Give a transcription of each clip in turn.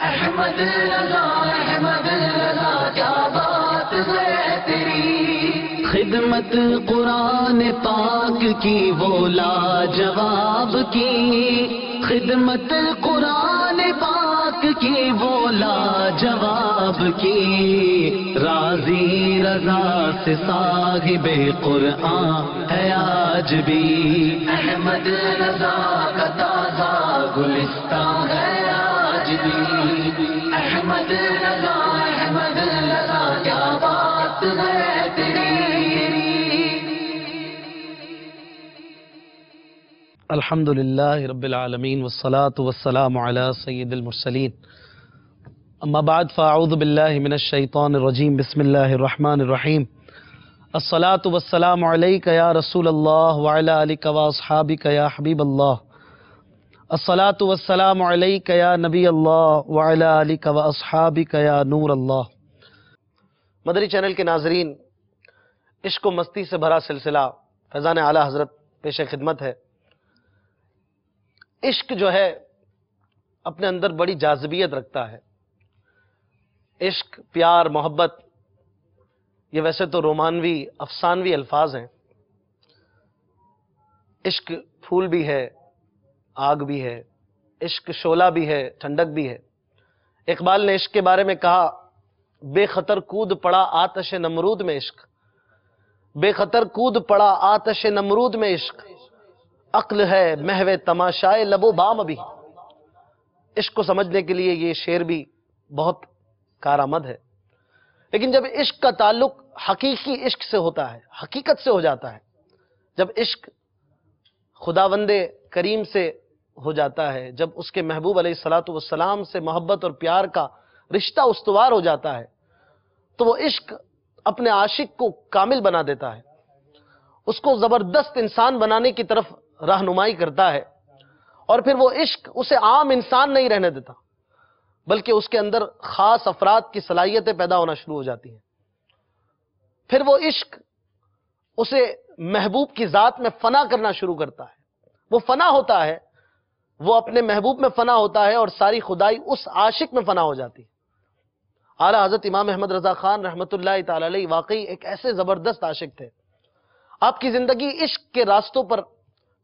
احمد رضا کیا بات ہے تیری، خدمت قرآن پاک کی وہ لاجواب کی، خدمت قرآن پاک کی وہ لاجواب کی، راضی رضا سے صاحب قرآن ہے آج بھی، احمد رضا کا تازہ گلستان ہے آج بھی، احمد رضا کیا بات ہے تیری۔ الحمد للہ رب العالمین والصلاة والسلام علی سید المرسلین، اما بعد فاعوذ باللہ من الشیطان الرجیم، بسم اللہ الرحمن الرحیم، الصلاة والسلام علیک یا رسول اللہ وعلی آلک واصحابک یا حبیب اللہ، الصلاة والسلام علیک یا نبی اللہ وعلی آلک واصحابک یا نور اللہ۔ مدری چینل کے ناظرین، عشق و مستی سے بھرا سلسلہ فیضان اعلیٰ حضرت پیش خدمت ہے۔ عشق جو ہے اپنے اندر بڑی جاذبیت رکھتا ہے۔ عشق، پیار، محبت، یہ ویسے تو رومانوی افسانوی الفاظ ہیں۔ عشق پھول بھی ہے، آگ بھی ہے، عشق شعلہ بھی ہے، ٹھنڈک بھی ہے۔ اقبال نے عشق کے بارے میں کہا، بے خطر کود پڑا آتش نمرود میں عشق، بے خطر کود پڑا آتش نمرود میں عشق، عقل ہے محو تماشائے لب و بام بھی۔ عشق کو سمجھنے کے لیے یہ شعر بھی بہت کارآمد ہے، لیکن جب عشق کا تعلق حقیقی عشق سے ہوتا ہے، حقیقت سے ہو جاتا ہے، جب عشق خداوند کریم سے ہو جاتا ہے، جب اس کے محبوب علیہ الصلوۃ والسلام سے محبت اور پیار کا رشتہ استوار ہو جاتا ہے، تو وہ عشق اپنے عاشق کو کامل بنا دیتا ہے، اس کو زبردست انسان بنانے کی طرف رہنمائی کرتا ہے، اور پھر وہ عشق اسے عام انسان نہیں رہنے دیتا، بلکہ اس کے اندر خاص افراد کی صلاحیتیں پیدا ہونا شروع ہو جاتی ہیں۔ پھر وہ عشق اسے محبوب کی ذات میں فنا کرنا شروع کرتا ہے، وہ فنا ہوتا ہے، وہ اپنے محبوب میں فنا ہوتا ہے، اور ساری خدائی اس عاشق میں فنا ہو جاتی ہے۔ اعلیٰ حضرت امام احمد رضا خان رحمۃ اللہ تعالی علیہ واقعی ایک ایسے زبردست عاشق تھے۔ آپ کی زندگی عشق کے راستوں پر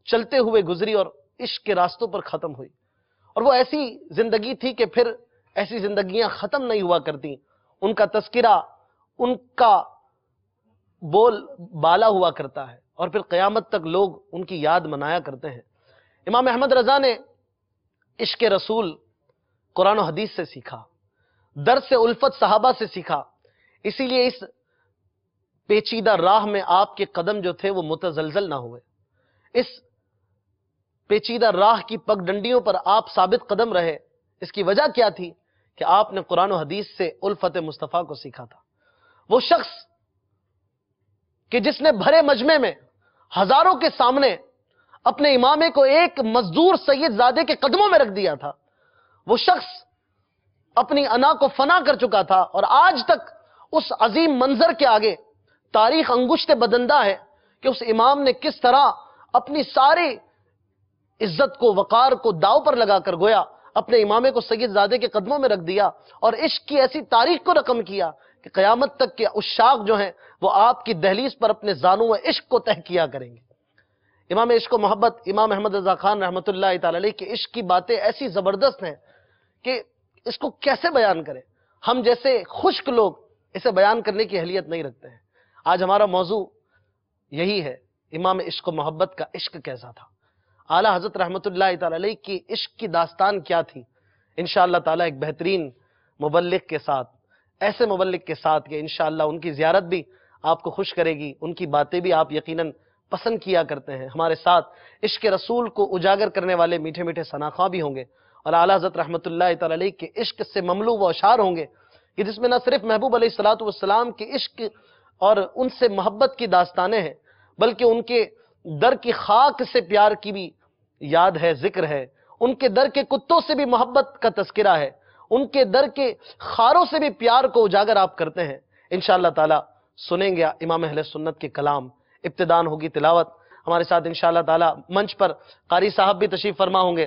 چلتے ہوئے گزری اور عشق کے راستوں پر ختم ہوئی، اور وہ ایسی زندگی تھی کہ پھر ایسی زندگیاں ختم نہیں ہوا کرتی، ان کا تذکرہ، ان کا بول بالا ہوا کرتا ہے، اور پھر قیامت تک لوگ ان کی یاد منایا کرتے ہیں۔ امام احمد رضا نے عشق رسول قرآن و حدیث سے سیکھا، درس الفت صحابہ سے سیکھا، اسی لیے اس پیچیدہ راہ میں آپ کے قدم جو تھے وہ متزلزل نہ ہوئے، اس پیچیدہ راہ کی پگ ڈنڈیوں پر آپ ثابت قدم رہے۔ اس کی وجہ کیا تھی؟ کہ آپ نے قرآن و حدیث سے الفت مصطفیٰ کو سیکھا تھا۔ وہ شخص کہ جس نے بھرے مجمع میں ہزاروں کے سامنے اپنے امامے کو ایک مزدور سید زادے کے قدموں میں رکھ دیا تھا، وہ شخص اپنی انا کو فنا کر چکا تھا، اور آج تک اس عظیم منظر کے آگے تاریخ انگشت بدندہ ہے کہ اس امام نے کس طرح اپنی ساری عزت کو، وقار کو داؤ پر لگا کر گویا اپنے امامے کو سید زادے کے قدموں میں رکھ دیا، اور عشق کی ایسی تاریخ کو رقم کیا کہ قیامت تک کے عشاق جو ہیں وہ آپ کی دہلیز پر اپنے زانوں و عشق کو تہ کیا کریں گے۔ امام عشق و محبت امام احمد رضا خان رحمۃ اللہ تعالی علیہ کے عشق کی باتیں ایسی زبردست ہیں کہ اس کو کیسے بیان کریں؟ ہم جیسے خشک لوگ اسے بیان کرنے کی اہلیت نہیں رکھتے ہیں۔ آج ہمارا موضوع یہی ہے، امام عشق و محبت کا عشق کیسا تھا، اعلیٰ حضرت رحمۃ اللہ تعالی علیہ کی عشق کی داستان کیا تھی۔ انشاءاللہ تعالی ایک بہترین مبلغ کے ساتھ، ایسے مبلغ کے ساتھ کہ انشاءاللہ ان کی زیارت بھی آپ کو خوش کرے گی، ان کی باتیں بھی آپ یقیناً پسند کیا کرتے ہیں۔ ہمارے ساتھ عشق رسول کو اجاگر کرنے والے میٹھے میٹھے ثناخواں بھی ہوں گے، اور اعلیٰ حضرت رحمۃ اللہ تعالی علیہ کے عشق سے مملو و اشعار ہوں گے کہ جس میں نہ صرف محبوب علیہ الصلوۃ والسلام کے عشق اور ان سے محبت کی داستانیں ہیں، بلکہ ان کے در کی خاک سے پیار کی بھی یاد ہے، ذکر ہے، ان کے در کے کتوں سے بھی محبت کا تذکرہ ہے، ان کے در کے خاروں سے بھی پیار کو اجاگر آپ کرتے ہیں۔ انشاءاللہ تعالی سنیں گے امام اہل سنت کے کلام، ابتداءً ہوگی تلاوت، ہمارے ساتھ انشاءاللہ تعالی منچ پر قاری صاحب بھی تشریف فرما ہوں گے،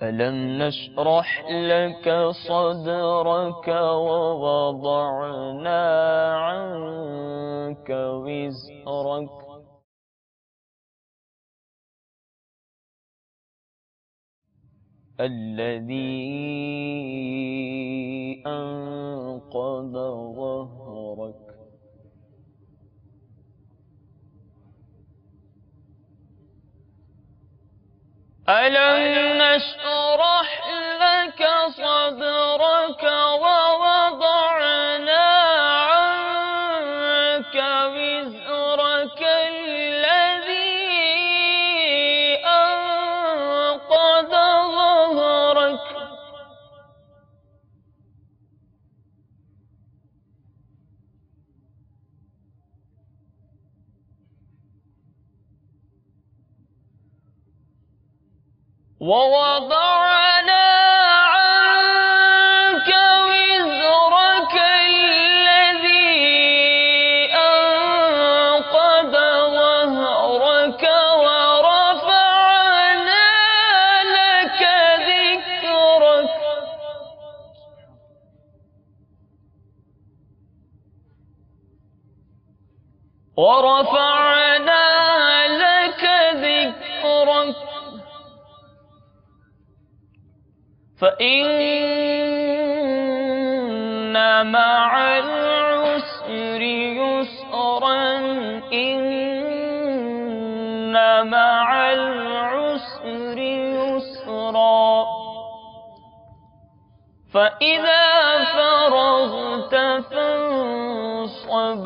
ألم نشرح لك صدرك ووضعنا عنك وزرك الذي أنقض ظهرك ألم نشرح لك صدرك ووضعنا عنك وزرك الذي ووضعنا عنك وزرك الذي أنقض ظهرك ورفعنا لك ذكرك ورفعنا لك ذكرك فإن مع العسر يسرا إن مع العسر يسرا فإذا فرغت فانصب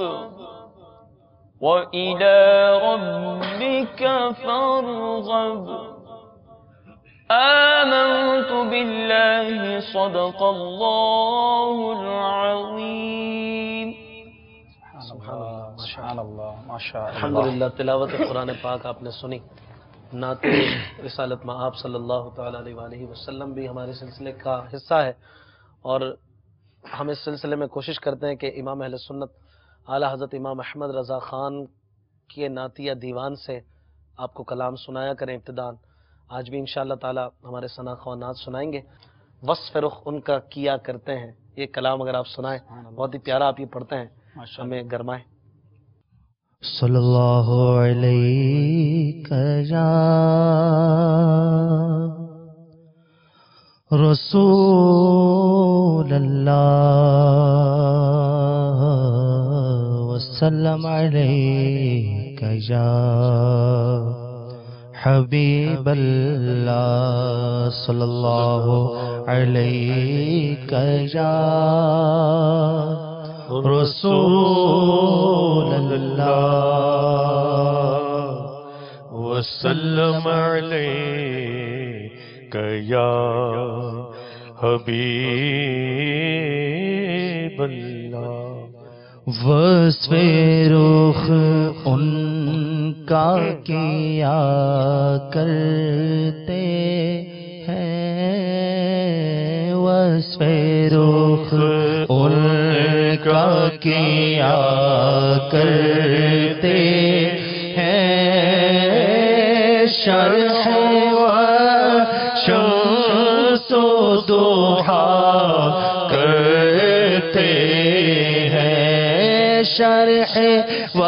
وإلى ربك فارغب آمنت بالله صدق الله العظيم سبحان اللہ ماشاء اللہ. الحمدللہ. تلاوت قرآن پاک آپ نے سنی. نعت رسالت مآب صلی اللہ تعالیٰ علیہ وآلہ وسلم بھی ہمارے سلسلے کا حصہ ہے، اور ہم اس سلسلے میں کوشش کرتے ہیں کہ امام اہل سنت اعلیٰ حضرت امام احمد رضا خان کے نعتیہ دیوان سے آپ کو کلام سنایا کریں ابتدان. آج بھی انشاءاللہ تعالی ہمارے ثنا خواہ نعت سنائیں گے. وصف رخ ان کا کیا کرتے ہیں، یہ کلام اگر آپ سنائیں بہت ہی پیارا آپ یہ پڑھتے ہیں، ہمیں گرمائیں. صلی اللہ علیہ یا رسول اللہ وسلم علیک یا حبیب اللہ صلی اللہ علیک یا رسول اللہ وسلم علیک یا حبیب اللہ. وصف رخ ان کا کیا کرتے ہیں، وصف رخ ان کا کیا کرتے ہیں، شرح و شمس و ضحا کرتے ہیں، شرح و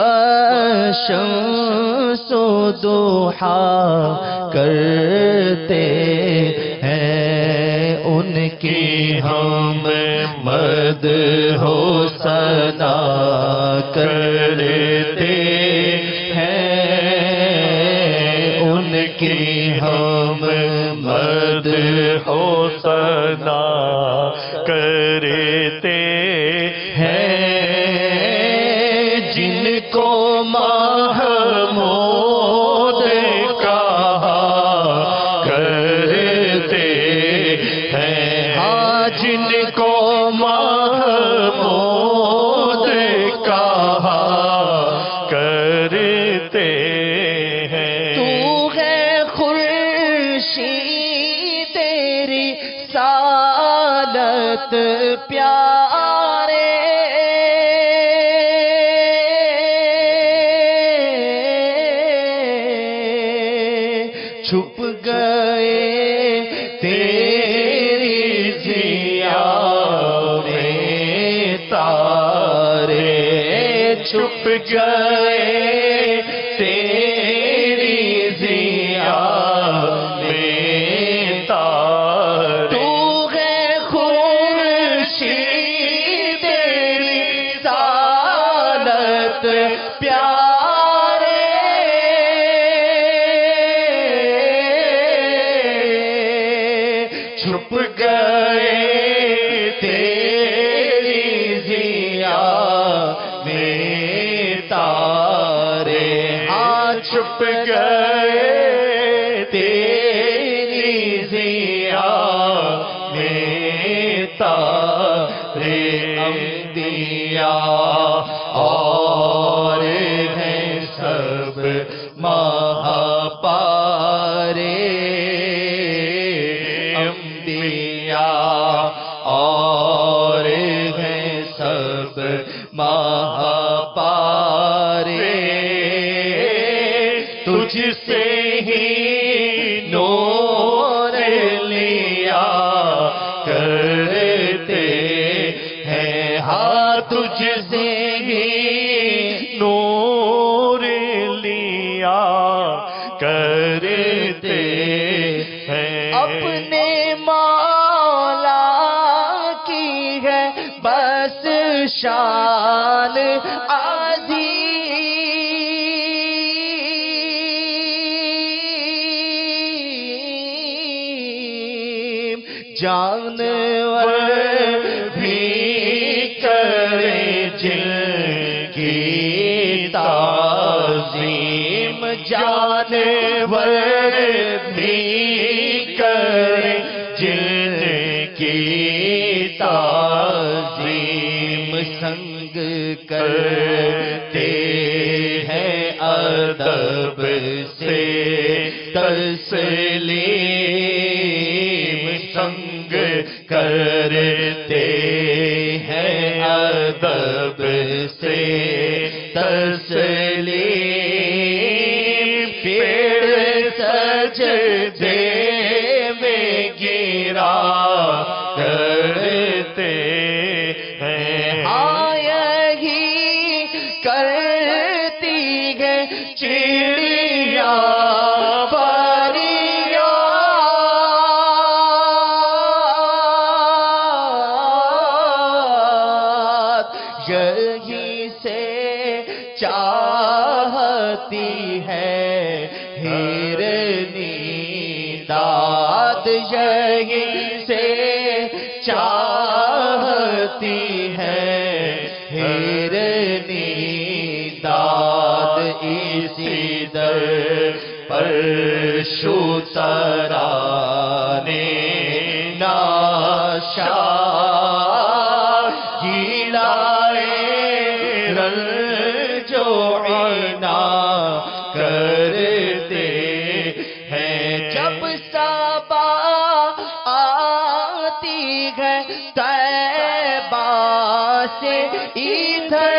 شمس و ضحا کرتے ہیں، ان کی ہم مدح و ثنا کرتے ہیں، ان کی ہم مدح و ثنا کرتے ہیں، جن کو محمود کہا کرتے ہیں، ہاں جن کو محمود کہا کرتے ہیں. تو ہے خورشید تیری سعادت پیارے، چھپ گئے تیری ضیا میں تارے، چھپ گئے تیری ضیا میں تارے. تو ہے خورشید تیری سعادت پیارے، چھپ گئے تیری ضیا میں تارے، ہاں چھپ گئے تیری ضیا میں تارے. انبیاء اور ہیں سب مہا پارے، مہاپارے تجھ سے ہی نور لیا کرتے ہیں، ہاں تجھ سے ہی نور لیا کرتے ہیں، اپنے مولا کی ہے بس شان عظیم، جانور بھی کرے جن کی تعظیم، جانور بھی کرے جن کی تعظیم، سنگ کرتے ہیں ادب سے تسلیم، سنگ کرتے ہیں ادب سے تسلیم، پیڑ سجدے میں گرا کرتے ہیں، یہی کرتی ہے چڑیا فریاد، یہی سے چاہتی ہے ہرنی داد، یہی سے چاہتی ہے ہرنی داد، اسی در پر شو ترانے ناشاد گیلائے رنج و عنا کرتے ہیں، جب صبا آتی ہے طیبہ سے ادھر،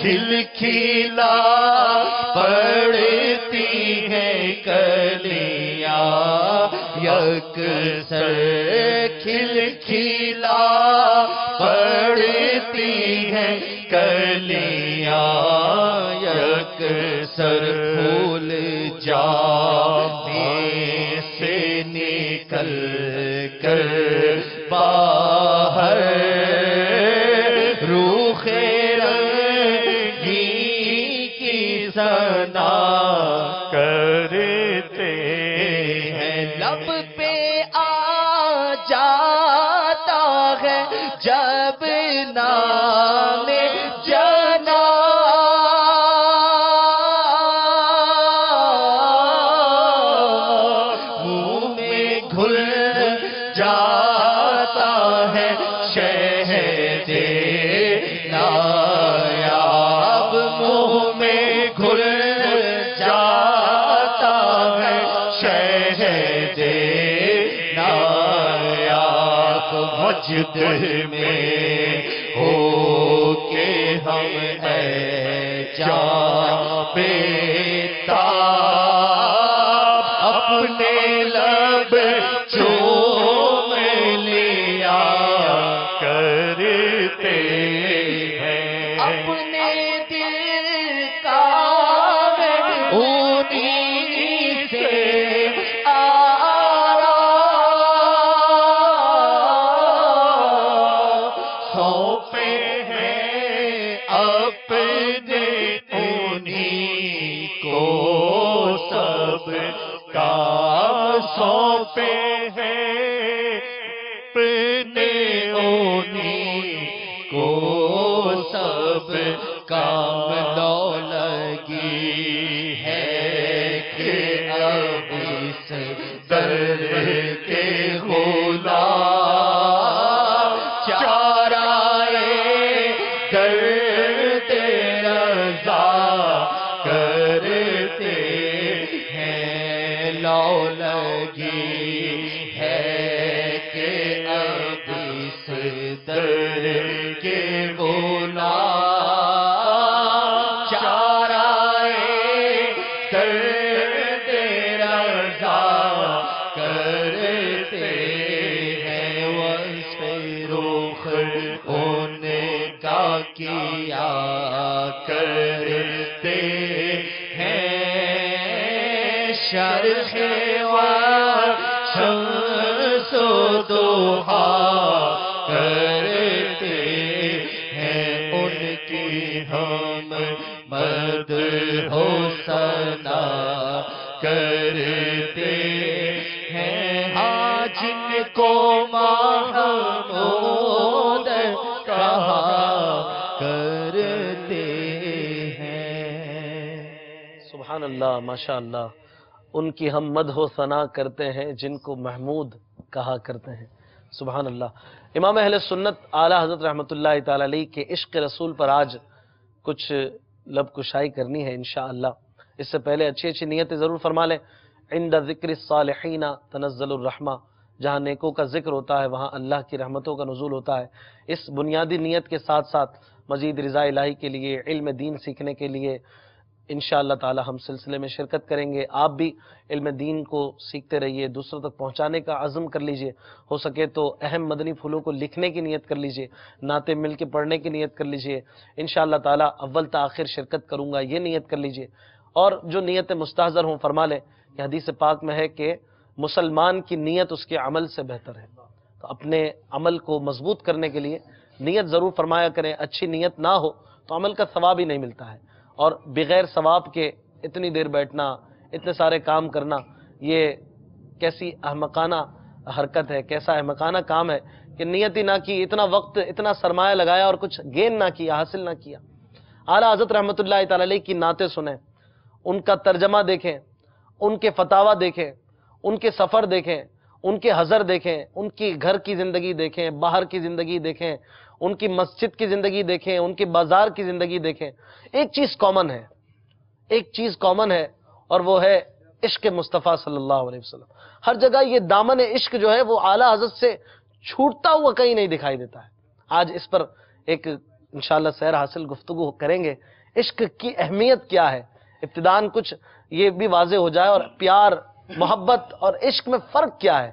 کھل کھلا پڑتی ہیں کلیاں یکسر، کھل کھلا پڑتی ہیں کلیاں یکسر، پھول جانے سے نکل کر باہر روح رنگی کی ثنا کرتے ہیں، لب پہ آ جاتا ہے جب نام جنا، منہ میں گھل جاتا ہے شہد نایاب، منہ میں گھل جاتا ہے شہد نایاب، وجد میں ہو کے ہم ہے جاں بیتاب، اپنے لب چوم لیا کرتے ہیں، اپنے دل کا انہیں سے سونپے ہیں اپنے انہیں کو سب کام، سونپے ہیں اپنے انہیں کو سب کام، لو لگی ہے کہ اب اس در کے غلام چارائے درد رضا کرتے ہیں، لو لگی ہے کہ در کے بولا چارائے درد رضا کرتے ہیں وصف رخ ان کا کیا کرتے ہیں شرح شمس و ضحا کرتے ہیں ان کی ہم مدح و ثنا کرتے ہیں ہاں جن کو محمود کہا کرتے ہیں. سبحان اللہ، ماشاء اللہ. ان کی ہم مدح و ثنا کرتے ہیں جن کو محمود کہا کرتے ہیں. سبحان اللہ. امام اہل سنت اعلیٰ حضرت رحمۃ اللہ تعالی علیہ کے عشق رسول پر آج کچھ لب کشائی کرنی ہے انشاءاللہ. اس سے پہلے اچھی اچھی نیتیں ضرور فرما لیں. عند ذکر الصالحین تنزل الرحمہ، جہاں نیکوں کا ذکر ہوتا ہے وہاں اللہ کی رحمتوں کا نزول ہوتا ہے. اس بنیادی نیت کے ساتھ ساتھ مزید رضا الہی کے لیے، علم دین سیکھنے کے لیے انشاءاللہ تعالی ہم سلسلے میں شرکت کریں گے. آپ بھی علم دین کو سیکھتے رہیے، دوسروں تک پہنچانے کا عزم کر لیجئے. ہو سکے تو اہم مدنی پھولوں کو لکھنے کی نیت کر لیجئے، نعتیں مل کے پڑھنے کی نیت کر لیجئے. انشاءاللہ تعالی اول تا آخر شرکت کروں گا، یہ نیت کر لیجئے. اور جو نیتیں مستحضر ہوں فرما لیں کہ حدیث پاک میں ہے کہ مسلمان کی نیت اس کے عمل سے بہتر ہے. تو اپنے عمل کو مضبوط کرنے کے لیے نیت ضرور فرمایا کریں. اچھی نیت نہ ہو تو عمل کا ثواب ہی نہیں ملتا ہے، اور بغیر ثواب کے اتنی دیر بیٹھنا، اتنے سارے کام کرنا، یہ کیسی احمقانہ حرکت ہے، کیسا احمقانہ کام ہے کہ نیت ہی نہ کی، اتنا وقت اتنا سرمایہ لگایا اور کچھ گین نہ کیا، حاصل نہ کیا. اعلیٰ حضرت رحمۃ اللہ تعالی علیہ کی نعتیں سنیں، ان کا ترجمہ دیکھیں، ان کے فتاوی دیکھیں، ان کے سفر دیکھیں، ان کے حضر دیکھیں، ان کی گھر کی زندگی دیکھیں، باہر کی زندگی دیکھیں، ان کی مسجد کی زندگی دیکھیں، ان کے بازار کی زندگی دیکھیں. ایک چیز کامن ہے، ایک چیز کامن ہے، اور وہ ہے عشق مصطفیٰ صلی اللہ علیہ وسلم. ہر جگہ یہ دامن عشق جو ہے وہ اعلیٰ حضرت سے چھوٹتا ہوا کہیں نہیں دکھائی دیتا ہے. آج اس پر ایک انشاءاللہ سیر حاصل گفتگو کریں گے. عشق کی اہمیت کیا ہے، ابتداً کچھ یہ بھی واضح ہو جائے، اور پیار، محبت اور عشق میں فرق کیا ہے.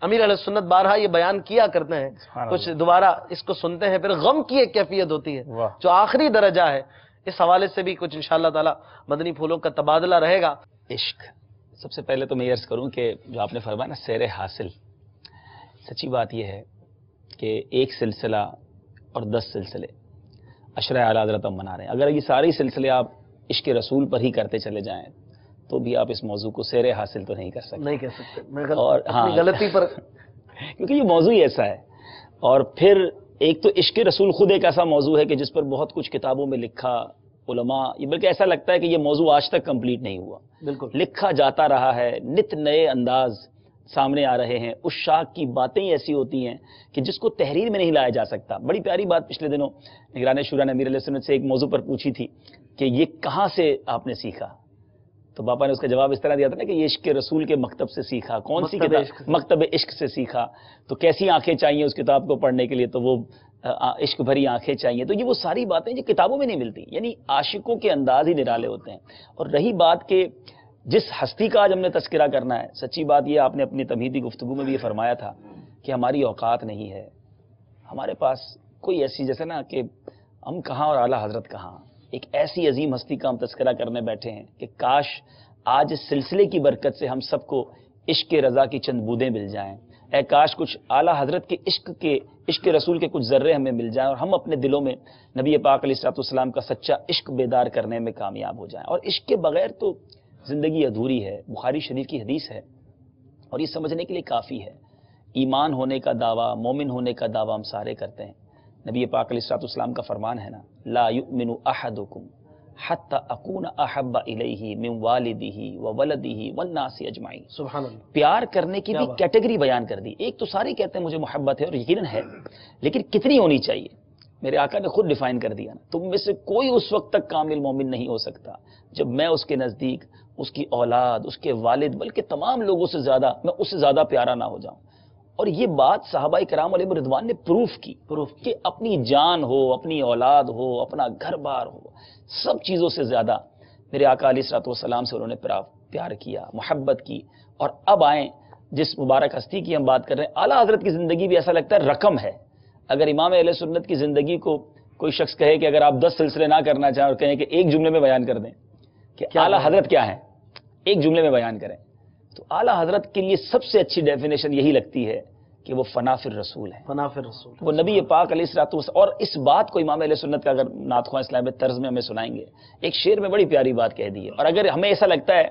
امیر علیہ سنت بارہا یہ بیان کیا کرتے ہیں، کچھ دوبارہ اس کو سنتے ہیں، پھر غم کی ایک کیفیت ہوتی ہے جو آخری درجہ ہے. اس حوالے سے بھی کچھ انشاءاللہ تعالی مدنی پھولوں کا تبادلہ رہے گا. عشق، سب سے پہلے تو میں یہ عرض کروں کہ جو آپ نے فرمایا نا سیر حاصل، سچی بات یہ ہے کہ ایک سلسلہ اور 10 سلسلے عشرہ اعلیٰ حضرت ہم منا رہے ہیں. اگر یہ سارے سلسلے آپ عشق رسول پر ہی کرتے چلے جائیں تو بھی آپ اس موضوع کو سیر حاصل تو نہیں کر سکتے. نہیں کہہ سکتے، اور اپنی غلطی پر کیونکہ یہ موضوع ہی ایسا ہے. اور پھر ایک تو عشق رسول خود ایک ایسا موضوع ہے کہ جس پر بہت کچھ کتابوں میں لکھا، علماء، یہ بلکہ ایسا لگتا ہے کہ یہ موضوع آج تک کمپلیٹ نہیں ہوا. بالکل لکھا جاتا رہا ہے، نت نئے انداز سامنے آ رہے ہیں. اس شاخ کی باتیں ہی ایسی ہوتی ہیں کہ جس کو تحریر میں نہیں لایا جا سکتا. بڑی پیاری بات پچھلے دنوں نگران شورا نے امیر علیہ سنت سے ایک موضوع پر پوچھی تھی کہ یہ کہاں سے آپ نے سیکھا، تو باپا نے اس کا جواب اس طرح دیا تھا نا کہ یہ عشق رسول کے مکتب سے سیکھا. کون سی کتاب؟ مکتب عشق سے سیکھا. تو کیسی آنکھیں چاہیے اس کتاب کو پڑھنے کے لیے؟ تو وہ عشق بھری آنکھیں چاہیے. تو یہ وہ ساری باتیں جو کتابوں میں نہیں ملتی، یعنی عاشقوں کے انداز ہی نرالے ہوتے ہیں. اور رہی بات کہ جس ہستی کا آج ہم نے تذکرہ کرنا ہے، سچی بات یہ آپ نے اپنی تمہیدی گفتگو میں بھی یہ فرمایا تھا کہ ہماری اوقات نہیں ہے، ہمارے پاس کوئی ایسی، جیسے نا کہ ہم کہاں اور اعلیٰ حضرت کہاں. ایک ایسی عظیم ہستی کا ہم تذکرہ کرنے بیٹھے ہیں کہ کاش آج اس سلسلے کی برکت سے ہم سب کو عشق رضا کی چند بوندیں مل جائیں. اے کاش کچھ اعلیٰ حضرت کے عشق رسول کے کچھ ذرے ہمیں مل جائیں اور ہم اپنے دلوں میں نبی پاک علیہ الصلوۃ والسلام کا سچا عشق بیدار کرنے میں کامیاب ہو جائیں. اور عشق کے بغیر تو زندگی ادھوری ہے. بخاری شریف کی حدیث ہے اور یہ سمجھنے کے لیے کافی ہے. ایمان ہونے کا دعویٰ، مومن ہونے کا دعویٰ ہم سارے کرتے ہیں. نبی پاک علیہ الصلوۃ والسلام کا فرمان ہے نا، لا یؤمن احدکم حتی اکون احب الیہ من والدہ وولدہ والناس اجمعین. سبحان اللہ. پیار کرنے کی بھی کیٹیگری بیان کر دی. ایک تو سارے کہتے ہیں مجھے محبت ہے اور یقیناً ہے، لیکن کتنی ہونی چاہیے؟ میرے آقا نے خود ڈیفائن کر دیا نا، تم میں سے کوئی اس وقت تک کامل مومن نہیں ہو سکتا جب میں اس کے نزدیک، اس کی اولاد، اس کے والد، بلکہ تمام لوگوں سے زیادہ، میں اس سے زیادہ پیارا نہ ہو جاؤں. اور یہ بات صحابہ کرام علیہ رضوان نے پروف کی کہ اپنی جان ہو، اپنی اولاد ہو، اپنا گھر بار ہو، سب چیزوں سے زیادہ میرے آقا علیہ الصلوۃ والسلام سے انہوں نے پیار کیا، محبت کی. اور اب آئیں جس مبارک ہستی کی ہم بات کر رہے ہیں، اعلیٰ حضرت کی زندگی بھی ایسا لگتا ہے رقم ہے. اگر امام اہل سنت کی زندگی کو کوئی شخص کہے کہ اگر آپ 10 سلسلے نہ کرنا چاہیں اور کہیں کہ ایک جملے میں بیان کر دیں کہ اعلیٰ حضرت کیا ہے، ایک جملے میں بیان کریں، تو اعلیٰ حضرت کے لیے سب سے اچھی ڈیفینیشن یہی لگتی ہے کہ وہ فنا فی الرسول ہے. فنا فی الرسول، وہ نبی پاک علیہ الصلوۃ والسلام. اور اس بات کو امام اہل سنت کا اگر نعت خواں اسلامی طرز میں ہمیں سنائیں گے، ایک شعر میں بڑی پیاری بات کہہ دی ہے. اور اگر ہمیں ایسا لگتا ہے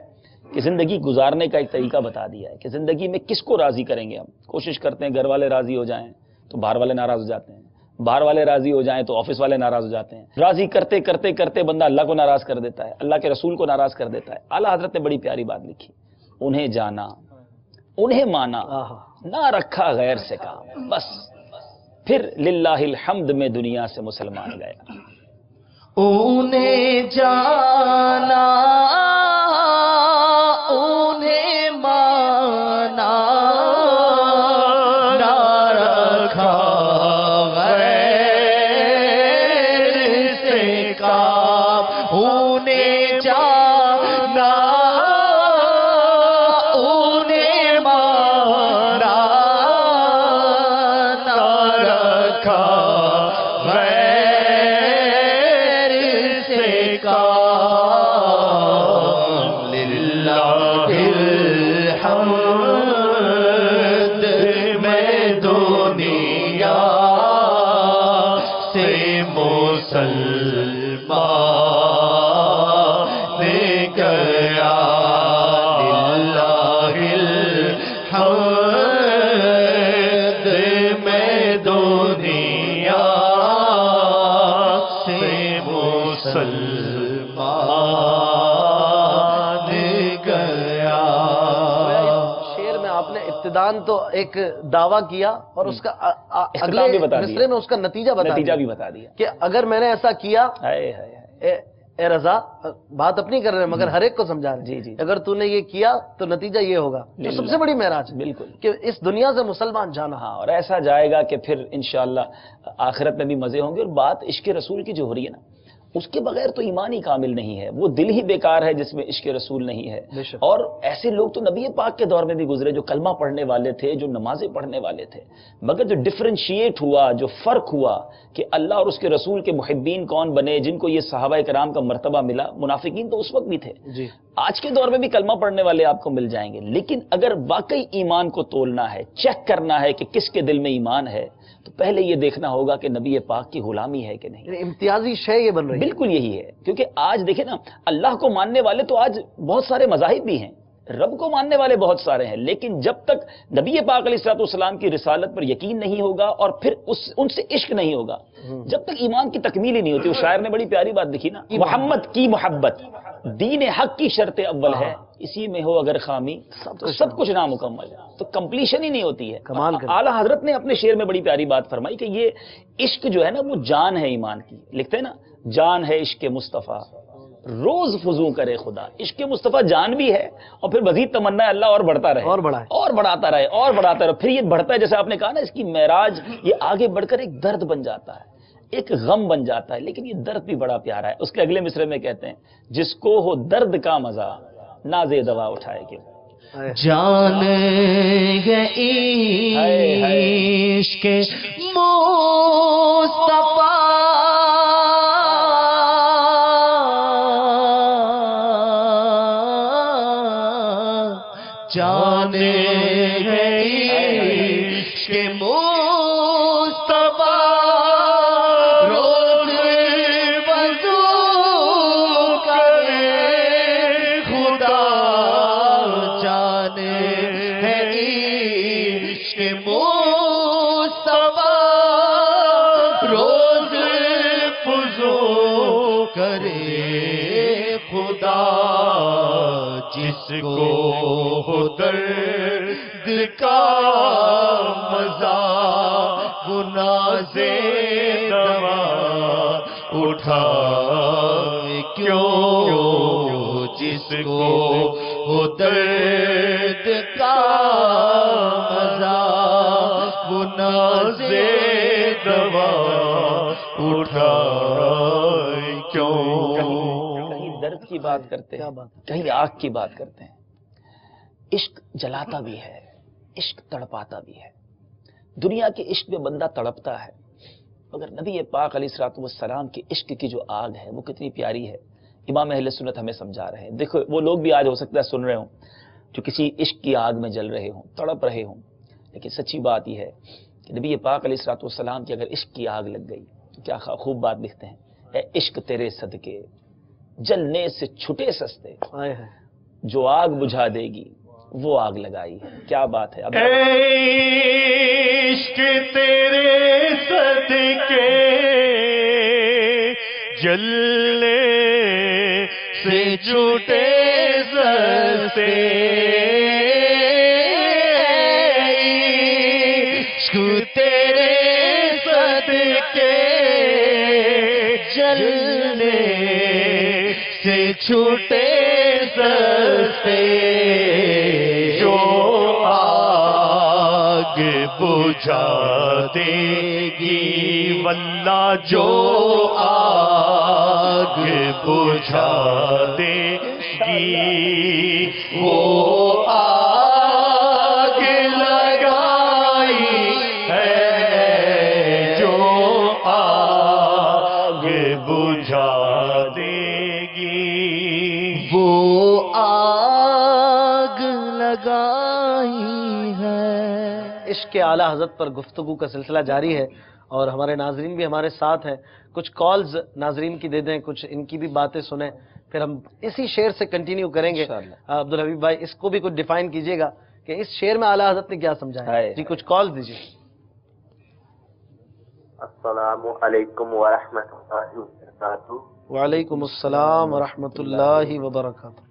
کہ زندگی گزارنے کا ایک طریقہ بتا دیا ہے کہ زندگی میں کس کو راضی کریں گے، ہم کوشش کرتے ہیں گھر والے راضی ہو جائیں تو باہر والے ناراض ہو جاتے ہیں، باہر والے راضی ہو جائیں تو آفس والے ناراض ہو جاتے ہیں. راضی کرتے کرتے کرتے بندہ اللہ کو ناراض کر دیتا ہے، اللہ کے رسول کو ناراض کر دیتا ہے. اعلیٰ حضرت نے بڑی پیاری بات لکھی، انہیں جانا، انہیں مانا، نہ رکھا غیر سے کام، بس پھر للہ الحمد میں دنیا سے مسلمان گیا. انہیں جانا، انہیں مانا، نہ رکھا غیر سے کام. انہیں جانا، انہیں مانا، نہ رکھا تو ایک دعویٰ کیا اور اس کا اگلے مصرے میں اس کا نتیجہ بھی بتا دیا کہ اگر میں نے ایسا کیا، اے رضا، بات اپنی کر رہے ہیں مگر ہر ایک کو سمجھا رہے ہیں، جی اگر تو نے یہ کیا تو نتیجہ یہ ہوگا. تو سب سے بڑی معراج بالکل کہ اس دنیا سے مسلمان جانا. ہاں، اور ایسا جائے گا کہ پھر انشاءاللہ آخرت میں بھی مزے ہوں گے. اور بات عشق رسول کی جو ہو رہی ہے نا، اس کے بغیر تو ایمان ہی کامل نہیں ہے. وہ دل ہی بیکار ہے جس میں عشق رسول نہیں ہے. اور ایسے لوگ تو نبی پاک کے دور میں بھی گزرے جو کلمہ پڑھنے والے تھے، جو نمازیں پڑھنے والے تھے، مگر جو ڈفرینشیٹ ہوا، جو فرق ہوا کہ اللہ اور اس کے رسول کے محبین کون بنے، جن کو یہ صحابہ کرام کا مرتبہ ملا. منافقین تو اس وقت بھی تھے، آج کے دور میں بھی کلمہ پڑھنے والے آپ کو مل جائیں گے. لیکن اگر واقعی ایمان کو تولنا ہے، چیک کرنا ہے کہ کس کے دل میں ایمان ہے، تو پہلے یہ دیکھنا ہوگا کہ نبی پاک کی غلامی ہے کہ نہیں. امتیازی شے یہ بن رہی ہے. بالکل یہی ہے، کیونکہ آج دیکھیں نا، اللہ کو ماننے والے تو آج بہت سارے مذاہب بھی ہیں، رب کو ماننے والے بہت سارے ہیں، لیکن جب تک نبی پاک علیہ الصلوۃ والسلام کی رسالت پر یقین نہیں ہوگا اور پھر ان سے عشق نہیں ہوگا، جب تک ایمان کی تکمیل ہی نہیں ہوتی. وہ شاعر نے بڑی پیاری بات لکھی نا، محمد کی محبت دین حق کی شرط اول ہے، اسی میں ہو اگر خامی تو سب کچھ نامکمل ہے. تو کمپلیشن ہی نہیں ہوتی ہے. اعلیٰ حضرت نے اپنے شعر میں بڑی پیاری بات فرمائی کہ یہ عشق جو ہے نا وہ جان ہے ایمان کی. لکھتے ہیں نا، جان ہے عشق مصطفیٰ روز فضو کرے خدا. عشق مصطفیٰ جان بھی ہے اور پھر مزید تمنا ہے اللہ اور بڑھتا رہے، اور بڑھائے، اور بڑھاتا رہے، اور بڑھاتا رہے. پھر یہ بڑھتا ہے، جیسے آپ نے کہا نا، اس کی معراج یہ آگے بڑھ کر ایک درد بن جاتا ہے، ایک غم بن جاتا ہے. لیکن یہ درد بھی بڑا پیارا ہے. اس کے اگلے مصرے میں کہتے ہیں، جس کو ہو درد کا مزہ نازے دوا اٹھائے گی. جان گئی عشق مصطفیٰ، جان گئی عشق مصطفیٰ، روز وضو کرے خدا. جان ہے عشق مصطفیٰ، روز وضو کرے خدا. جس کو ہو درد کا مزہ، گنازے دوا اٹھائے کیوں. جس کو ہو درد کا مزہ نیازے دوا اٹھائے کیوں؟ کہیں درد کی بات کرتے ہیں، کہیں آگ کی بات کرتے ہیں۔ عشق جلاتا بھی ہے، عشق تڑپاتا بھی ہے۔ دنیا کے عشق میں بندہ تڑپتا ہے، مگر نبی پاک علیہ الصلوۃ والسلام کے عشق کی جو آگ ہے وہ کتنی پیاری ہے، امام اہل سنت ہمیں سمجھا رہے ہیں۔ دیکھو وہ لوگ بھی آج ہو سکتا ہے سن رہے ہوں جو کسی عشق کی آگ میں جل رہے ہوں، تڑپ رہے ہوں، لیکن سچی بات یہ ہے کہ نبی پاک علیہ الصلوۃ والسلام کی اگر عشق کی آگ لگ گئی تو کیا خوب بات لکھتے ہیں، اے عشق تیرے صدقے جلنے سے چھٹے سستے، جو آگ بجھا دے گی وہ آگ لگائی ہے۔ کیا بات ہے۔ عشق تیرے صدقے جلنے سے چھوٹے سستے، عشق تیرے صدقے جلنے سے چھوٹے سستے، جو آگ بجھا دے گی واللہ، جو آگ بجھا دے گی وہ آگ لگائی ہے، جو آگ بجھا دے گی وہ آگ لگائی ہے۔ عشق کے اعلیٰ حضرت پر گفتگو کا سلسلہ جاری ہے اور ہمارے ناظرین بھی ہمارے ساتھ ہیں۔ کچھ کالز ناظرین کی دے دیں، کچھ ان کی بھی باتیں سنیں، پھر ہم اسی شعر سے کنٹینیو کریں گے۔ عبدالحبیب بھائی اس کو بھی کچھ ڈیفائن کیجئے گا کہ اس شعر میں اعلیٰ حضرت نے کیا سمجھایا ہے۔ جی کچھ کالز دیجئے۔ السلام علیکم ورحمۃ اللہ وبرکاتہ۔ وعلیکم السلام ورحمۃ اللہ وبرکاتہ۔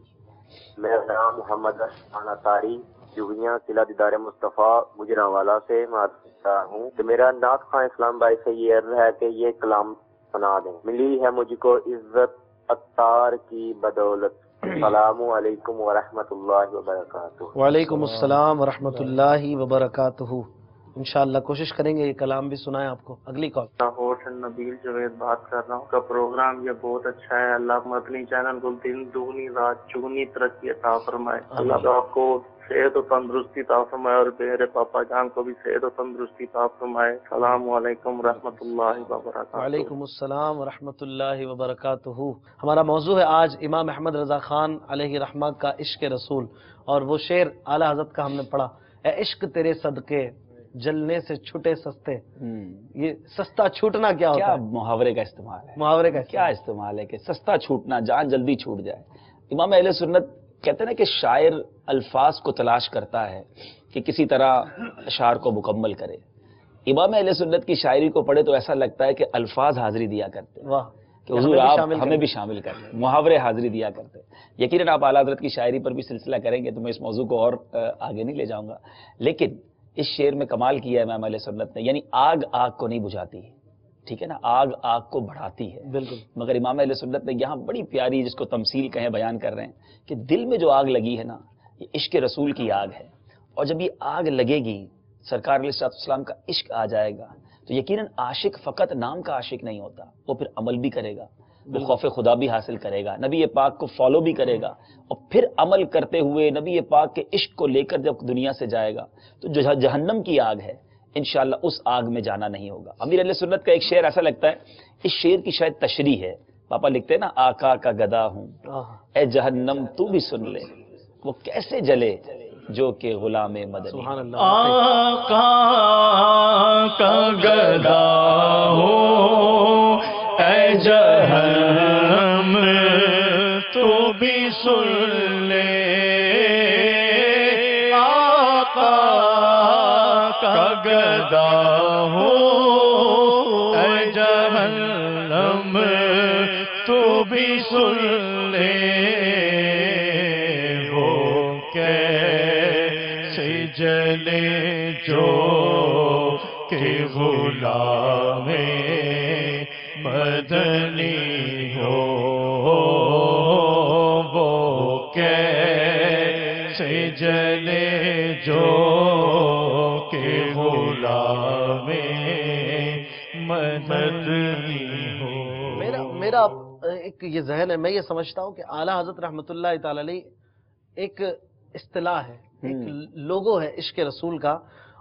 میرا نام محمد اشفان اطاری جوگیاں ضلع دیدار مصطفیٰ گجرانوالا سے معرفت ہوں۔ تو میرا نعت خواں اسلام بھائی سے یہ عرض ہے کہ یہ کلام سنا دیں۔ ملی ہے مجھ کو عزت عطار کی بدولت۔ السلام علیکم ورحمۃ اللہ وبرکاتہ۔ وعلیکم السلام ورحمۃ اللہ وبرکاتہ۔ انشاءاللہ کوشش کریں گے یہ کلام بھی سنائیں آپ کو۔ اگلی کال۔ ہوٹل نبیل جوید بات کر رہا ہوں۔ کا پروگرام یہ بہت اچھا ہے، اللہ مدنی چینل کو دن دگنی رات چگنی ترقی عطا فرمائے، اللہ آپ کو صحت و تندرستی عطا فرمائے اور میرے پاپا جان کو بھی صحت و تندرستی عطا فرمائے۔ السلام علیکم ورحمۃ اللہ وبرکاتہ۔ وعلیکم السلام ورحمۃ اللہ وبرکاتہ۔ ہمارا موضوع ہے آج امام احمد رضا خان علیہ رحمہ کا عشق رسول، اور وہ شعر اعلیٰ حضرت کا ہم نے پڑھا، اے عشق تیرے صدقے جلنے سے چھٹے سستے۔ یہ سستا چھوٹنا کیا ہوتا ہے؟ محاورے کا استعمال ہے، محاورے کا کیا استعمال ہے کہ سستا چھوٹنا، جان جلدی چھوٹ جائے۔ امام اہل سنت کہتے ہیں نا کہ شاعر الفاظ کو تلاش کرتا ہے کہ کسی طرح اشعار کو مکمل کرے۔ امام اہل سنت کی شاعری کو پڑھے تو ایسا لگتا ہے کہ الفاظ حاضری دیا کرتے ہیں، واہ کہ حضور آپ ہمیں بھی شامل کر لیں، محاورے حاضری دیا کرتے ہیں۔ یقیناً آپ اعلیٰ حضرت کی شاعری پر بھی سلسلہ کریں گے تو میں اس موضوع کو اور آگے نہیں لے جاؤں گا، لیکن اس شعر میں کمال کیا ہے امام اہل سنت نے، یعنی آگ آگ کو نہیں بجھاتی، ٹھیک ہے نا، آگ آگ کو بڑھاتی ہے بالکل، مگر امام اہل سنت نے یہاں بڑی پیاری جس کو تمثیل کہیں بیان کر رہے ہیں کہ دل میں جو آگ لگی ہے نا، یہ عشق رسول کی آگ ہے، اور جب یہ آگ لگے گی، سرکار علیہ السلام کا عشق آ جائے گا تو یقیناً عاشق فقط نام کا عاشق نہیں ہوتا، وہ پھر عمل بھی کرے گا، وہ خوف خدا بھی حاصل کرے گا، نبی پاک کو فالو بھی کرے گا، اور پھر عمل کرتے ہوئے نبی پاک کے عشق کو لے کر جب دنیا سے جائے گا تو جو جہنم کی آگ ہے انشاءاللہ اس آگ میں جانا نہیں ہوگا۔ امیر علیہ سنت کا ایک شعر ایسا لگتا ہے، اس شعر کی شاید تشریح ہے، پاپا لکھتے ہیں نا، آقا کا گدا ہوں اے جہنم تو بھی سن لے، وہ کیسے جلے جو کہ غلام مدنی۔ سبحان اللہ۔ آقا کا گدا ہو اے جہنم تو بھی سن لے، آقا کا گدا ہو اے جہنم تو بھی سن لے، وہ کیسے جلے جو کہ غلام مدنی ہو، وہ کیسے جلے جو کہ غلام مدنی ہو. میرا ایک یہ ذہن ہے، میں یہ سمجھتا ہوں کہ اعلیٰ حضرت رحمۃ اللہ تعالی علیہ ایک اصطلاح ہے، ایک لوگو ہے عشق رسول کا.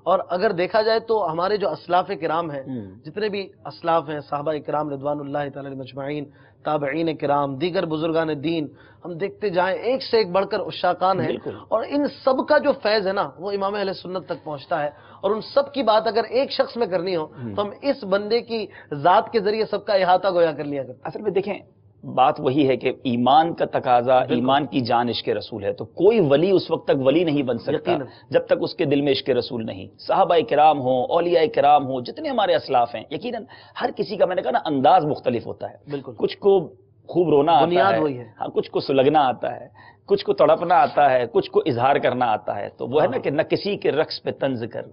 اور اگر دیکھا جائے تو ہمارے جو اسلاف کرام ہیں، جتنے بھی اسلاف ہیں، صحابہ کرام رضوان اللہ تعالی علیہ مجمعین، تابعین کرام، دیگر بزرگان دین، ہم دیکھتے جائیں ایک سے ایک بڑھ کر عشاقان ہیں. اور ان سب کا جو فیض ہے نا وہ امام اہل سنت تک پہنچتا ہے. اور ان سب کی بات اگر ایک شخص میں کرنی ہو تو ہم اس بندے کی ذات کے ذریعے سب کا احاطہ گویا کر لیا کرتے. اصل میں دیکھیں بات وہی ہے کہ ایمان کا تقاضا، ایمان کی جان عشق رسول ہے. تو کوئی ولی اس وقت تک ولی نہیں بن سکتا جب تک اس کے دل میں عشق رسول نہیں. صحابہ کرام ہوں، اولیاء کرام ہوں، جتنے ہمارے اسلاف ہیں، یقیناً ہر کسی کا میں نے کہا نا انداز مختلف ہوتا ہے. بالکل. کچھ کو خوب رونا آتا ہے، ہاں کچھ کو سلگنا آتا ہے، کچھ کو تڑپنا آتا ہے، کچھ کو اظہار کرنا آتا ہے. تو وہ ہے نا کہ نہ کسی کے رقص پہ طنز کر،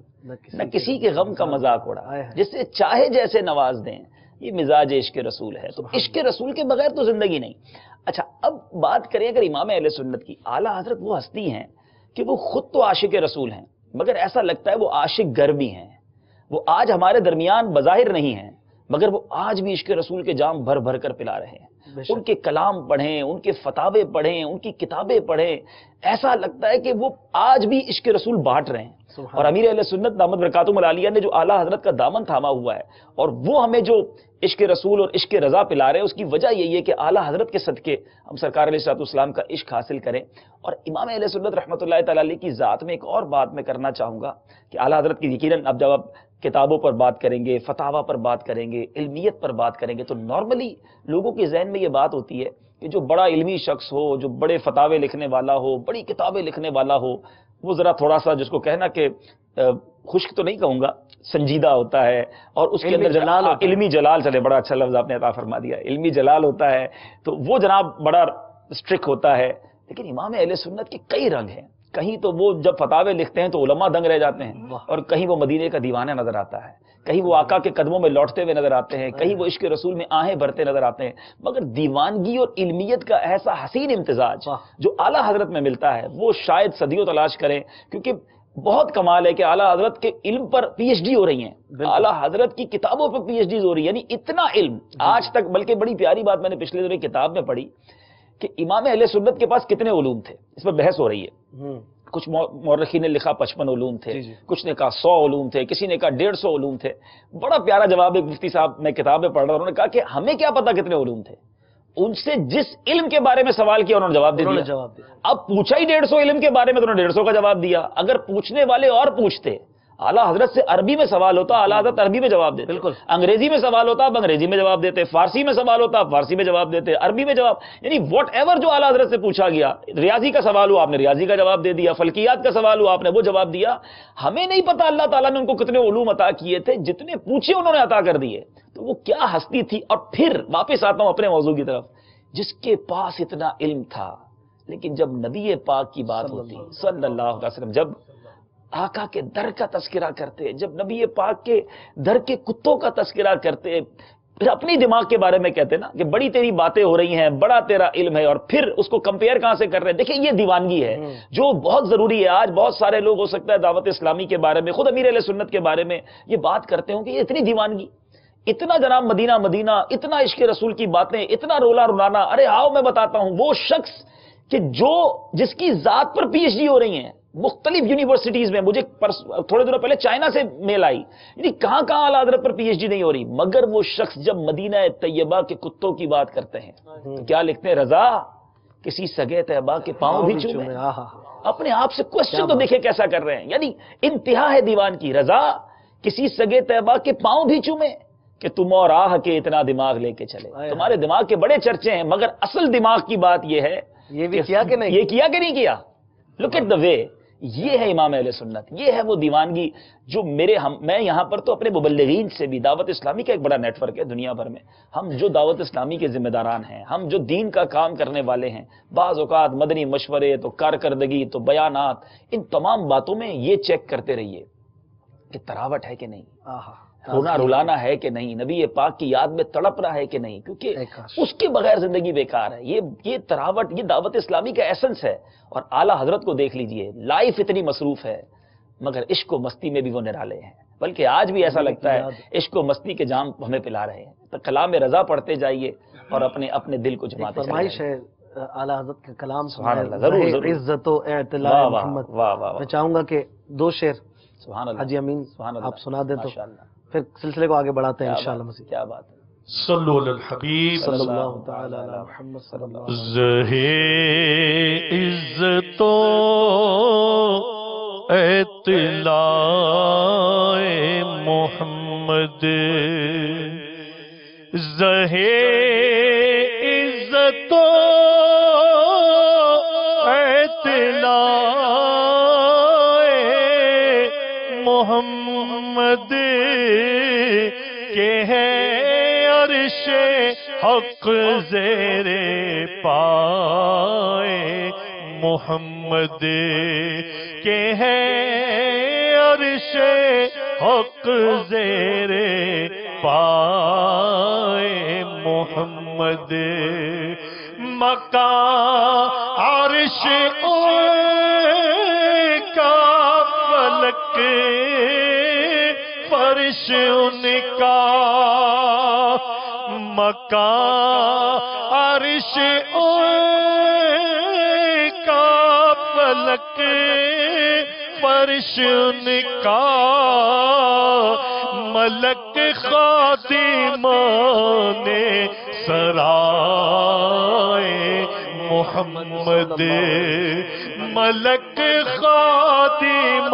نہ کسی کے غم کا مذاق اڑا، جسے چاہے جیسے نواز دیں. یہ مزاج عشق رسول ہے. تو عشق رسول کے بغیر تو زندگی نہیں. اچھا اب بات کریں اگر امام اہل سنت کی، اعلیٰ حضرت وہ ہستی ہیں کہ وہ خود تو عاشق رسول ہیں، مگر ایسا لگتا ہے وہ عاشق گر بھی ہیں. وہ آج ہمارے درمیان بظاہر نہیں ہیں، مگر وہ آج بھی عشق رسول کے جام بھر بھر کر پلا رہے ہیں. ان کے کلام پڑھیں، ان کے فتاوے پڑھیں، ان کی کتابیں پڑھیں، ایسا لگتا ہے کہ وہ آج بھی عشق رسول بانٹ رہے ہیں. اور امیر اہل سنت دامت برکاتہم العالیہ نے جو اعلیٰ حضرت کا دامن تھاما ہوا ہے اور وہ ہمیں جو عشق رسول اور عشق رضا پلا رہے ہیں، اس کی وجہ یہی ہے کہ اعلیٰ حضرت کے صدقے ہم سرکار علیہ الصلوۃ والسلام کا عشق حاصل کریں. اور امام اہل سنت رحمۃ اللہ تعالی علیہ کی ذات میں ایک اور بات میں کرنا چاہوں گا کہ اعلیٰ حضرت کی یقیناً اب جب آپ کتابوں پر بات کریں گے، فتاوا پر بات کریں گے، علمیت پر بات کریں گے، تو نارملی لوگوں کے ذہن میں یہ بات ہوتی ہے کہ جو بڑا علمی شخص ہو، جو بڑے فتاوے لکھنے والا ہو، بڑی کتابیں لکھنے والا ہو، وہ ذرا تھوڑا سا جس کو کہنا کہ خشک تو نہیں کہوں گا، سنجیدہ ہوتا ہے اور اس کے اندر علمی جلال، چلے بڑا اچھا لفظ آپ نے عطا فرما دیا، علمی جلال ہوتا ہے تو وہ جناب بڑا اسٹرک ہوتا ہے. لیکن امام اہل سنت کے کئی رنگ ہیں. کہیں تو وہ جب فتاوے لکھتے ہیں تو علماء دنگ رہ جاتے ہیں، اور کہیں وہ مدینے کا دیوانہ نظر آتا ہے، کہیں وہ آقا کے قدموں میں لوٹتے ہوئے نظر آتے ہیں، کہیں وہ عشق رسول میں آہیں بھرتے نظر آتے ہیں. مگر دیوانگی اور علمیت کا ایسا حسین امتزاج جو اعلیٰ حضرت میں ملتا ہے وہ شاید صدیوں تلاش کریں. کیونکہ بہت کمال ہے کہ اعلیٰ حضرت کے علم پر پی ایچ ڈی ہو رہی ہیں، اعلیٰ حضرت کی کتابوں پر پی ایچ ڈیز ہو رہی ہیں. یعنی اتنا علم آج تک، بلکہ بڑی پیاری بات میں نے پچھلے دنوں کتاب میں پڑھی کہ امام اہل سنت کے پاس کتنے علوم تھے، اس پر بحث ہو رہی ہے. کچھ مورخین نے لکھا 55 علوم تھے، کچھ نے کہا 100 علوم تھے، کسی نے کہا 150 علوم تھے. بڑا پیارا جواب ایک مفتی صاحب میں کتاب میں پڑھ رہا ہوں، انہوں نے کہا کہ ہمیں کیا پتا کتنے علوم تھے، ان سے جس علم کے بارے میں سوال کیا انہوں نے جواب دے دیا. اب پوچھا ہی 150 علم کے بارے میں تو انہوں نے 150 کا جواب دیا. اگر پوچھنے والے اور پوچھتے، اعلیٰ حضرت سے عربی میں سوال ہوتا، اعلیٰ حضرت عربی میں جواب دیتے. بالکل. انگریزی میں سوال ہوتا، اب انگریزی میں جواب دیتے. فارسی میں سوال ہوتا، فارسی میں جواب دیتے. عربی میں جواب، یعنی واٹ ایور جو اعلیٰ حضرت سے پوچھا گیا. ریاضی کا سوال ہوا، آپ نے ریاضی کا جواب دے دیا. فلکیات کا سوال ہوا، آپ نے وہ جواب دیا. ہمیں نہیں پتا اللہ تعالیٰ نے ان کو کتنے علوم عطا کیے تھے، جتنے پوچھے انہوں نے عطا کر دیے. تو وہ کیا ہستی تھی. اور پھر واپس آتا ہوں اپنے موضوع کی طرف، جس کے پاس اتنا علم تھا، لیکن جب نبی پاک کی بات ہوتی صلی اللہ علیہ وسلم، جب آقا کے در کا تذکرہ کرتے، جب نبی پاک کے در کے کتوں کا تذکرہ کرتے، پھر اپنی دماغ کے بارے میں کہتے نا کہ بڑی تیری باتیں ہو رہی ہیں، بڑا تیرا علم ہے، اور پھر اس کو کمپیئر کہاں سے کر رہے ہیں. دیکھیں یہ دیوانگی ہے جو بہت ضروری ہے. آج بہت سارے لوگ ہو سکتا ہے دعوت اسلامی کے بارے میں، خود امیر علیہ سنت کے بارے میں یہ بات کرتے ہوں کہ یہ اتنی دیوانگی، اتنا جناب مدینہ مدینہ، اتنا عشق رسول کی باتیں، اتنا رولا رلانا. ارے آؤ میں بتاتا ہوں، وہ شخص کہ جس کی ذات پر پی ایچ ڈی ہو رہی ہیں مختلف یونیورسٹیز میں. مجھے تھوڑے دنوں پہلے چائنا سے میل آئی، یعنی کہاں کہاں اعلیٰ حضرت پر پی ایچ ڈی نہیں ہو رہی. مگر وہ شخص جب مدینہ طیبہ کے کتوں کی بات کرتے ہیں تو کیا لکھتے ہیں؟ رضا کسی سگے طیبہ کے پاؤں بھی چومے. اپنے آپ سے کوشچن تو دیکھیں کیسا کر رہے ہیں. یعنی انتہا ہے دیوان کی. رضا کسی سگے طیبہ کے پاؤں بھی چومے کہ تم اور آہ کے اتنا دماغ لے کے چلے. تمہارے دماغ کے بڑے چرچے ہیں، مگر اصل دماغ کی بات یہ ہے یہ بھی کیا کہ نہیں، یہ کیا کہ نہیں کیا. لک ایٹ دا وے. یہ ہے امام اہل سنت، یہ ہے وہ دیوانگی جو میں یہاں پر تو اپنے مبلغین سے بھی، دعوت اسلامی کا ایک بڑا نیٹ ورک ہے دنیا بھر میں، ہم جو دعوت اسلامی کے ذمہ داران ہیں، ہم جو دین کا کام کرنے والے ہیں، بعض اوقات مدنی مشورے، تو کارکردگی، تو بیانات، ان تمام باتوں میں یہ چیک کرتے رہیے کہ تراوٹ ہے کہ نہیں، رونا رلانا ہے کہ نہیں، نبی پاک کی یاد میں تڑپنا ہے کہ نہیں. کیونکہ اس کے بغیر زندگی بیکار ہے. یہ تراوٹ، یہ دعوت اسلامی کا ایسنس ہے. اور اعلیٰ حضرت کو دیکھ لیجئے، لائف اتنی مصروف ہے مگر عشق و مستی میں بھی وہ نرالے ہیں. بلکہ آج بھی ایسا لگتا ہے عشق و مستی کے جام ہمیں پلا رہے ہیں. تو کلام رضا پڑھتے جائیے اور اپنے دل کو جماتے چلے فرمائش جائیے. ہے اعلیٰ حضرت کا کلام سبحان اللہ، ضرور ضرور. عزت و اعتلاء واہ واہ محمد. واہ واہ میں واہ. چاہوں گا کہ 2 شعر سبحان اللہ. حاجی امین سبحان اللہ. آپ سنا دیں تو ماشاءاللہ. پھر سلسلے کو آگے بڑھاتے ہیں کیا انشاءاللہ بات- مزید. کیا بات ہے. صلو علی الحبیب. صلی اللہ تعالی علی محمد صلی اللہ علیہ زہے عزت و اطلاع محمد، زہے عزت و اطلاع محمد کے ہے عرش حق زیر پائے محمد کے ہے عرش حق زیر پائے محمد، مکان عرش ان کا فلک فرش ان کا، مکان عرش ان کا فلک فرش ان کا، ملک خادمان سرائے محمد، ملک خادمان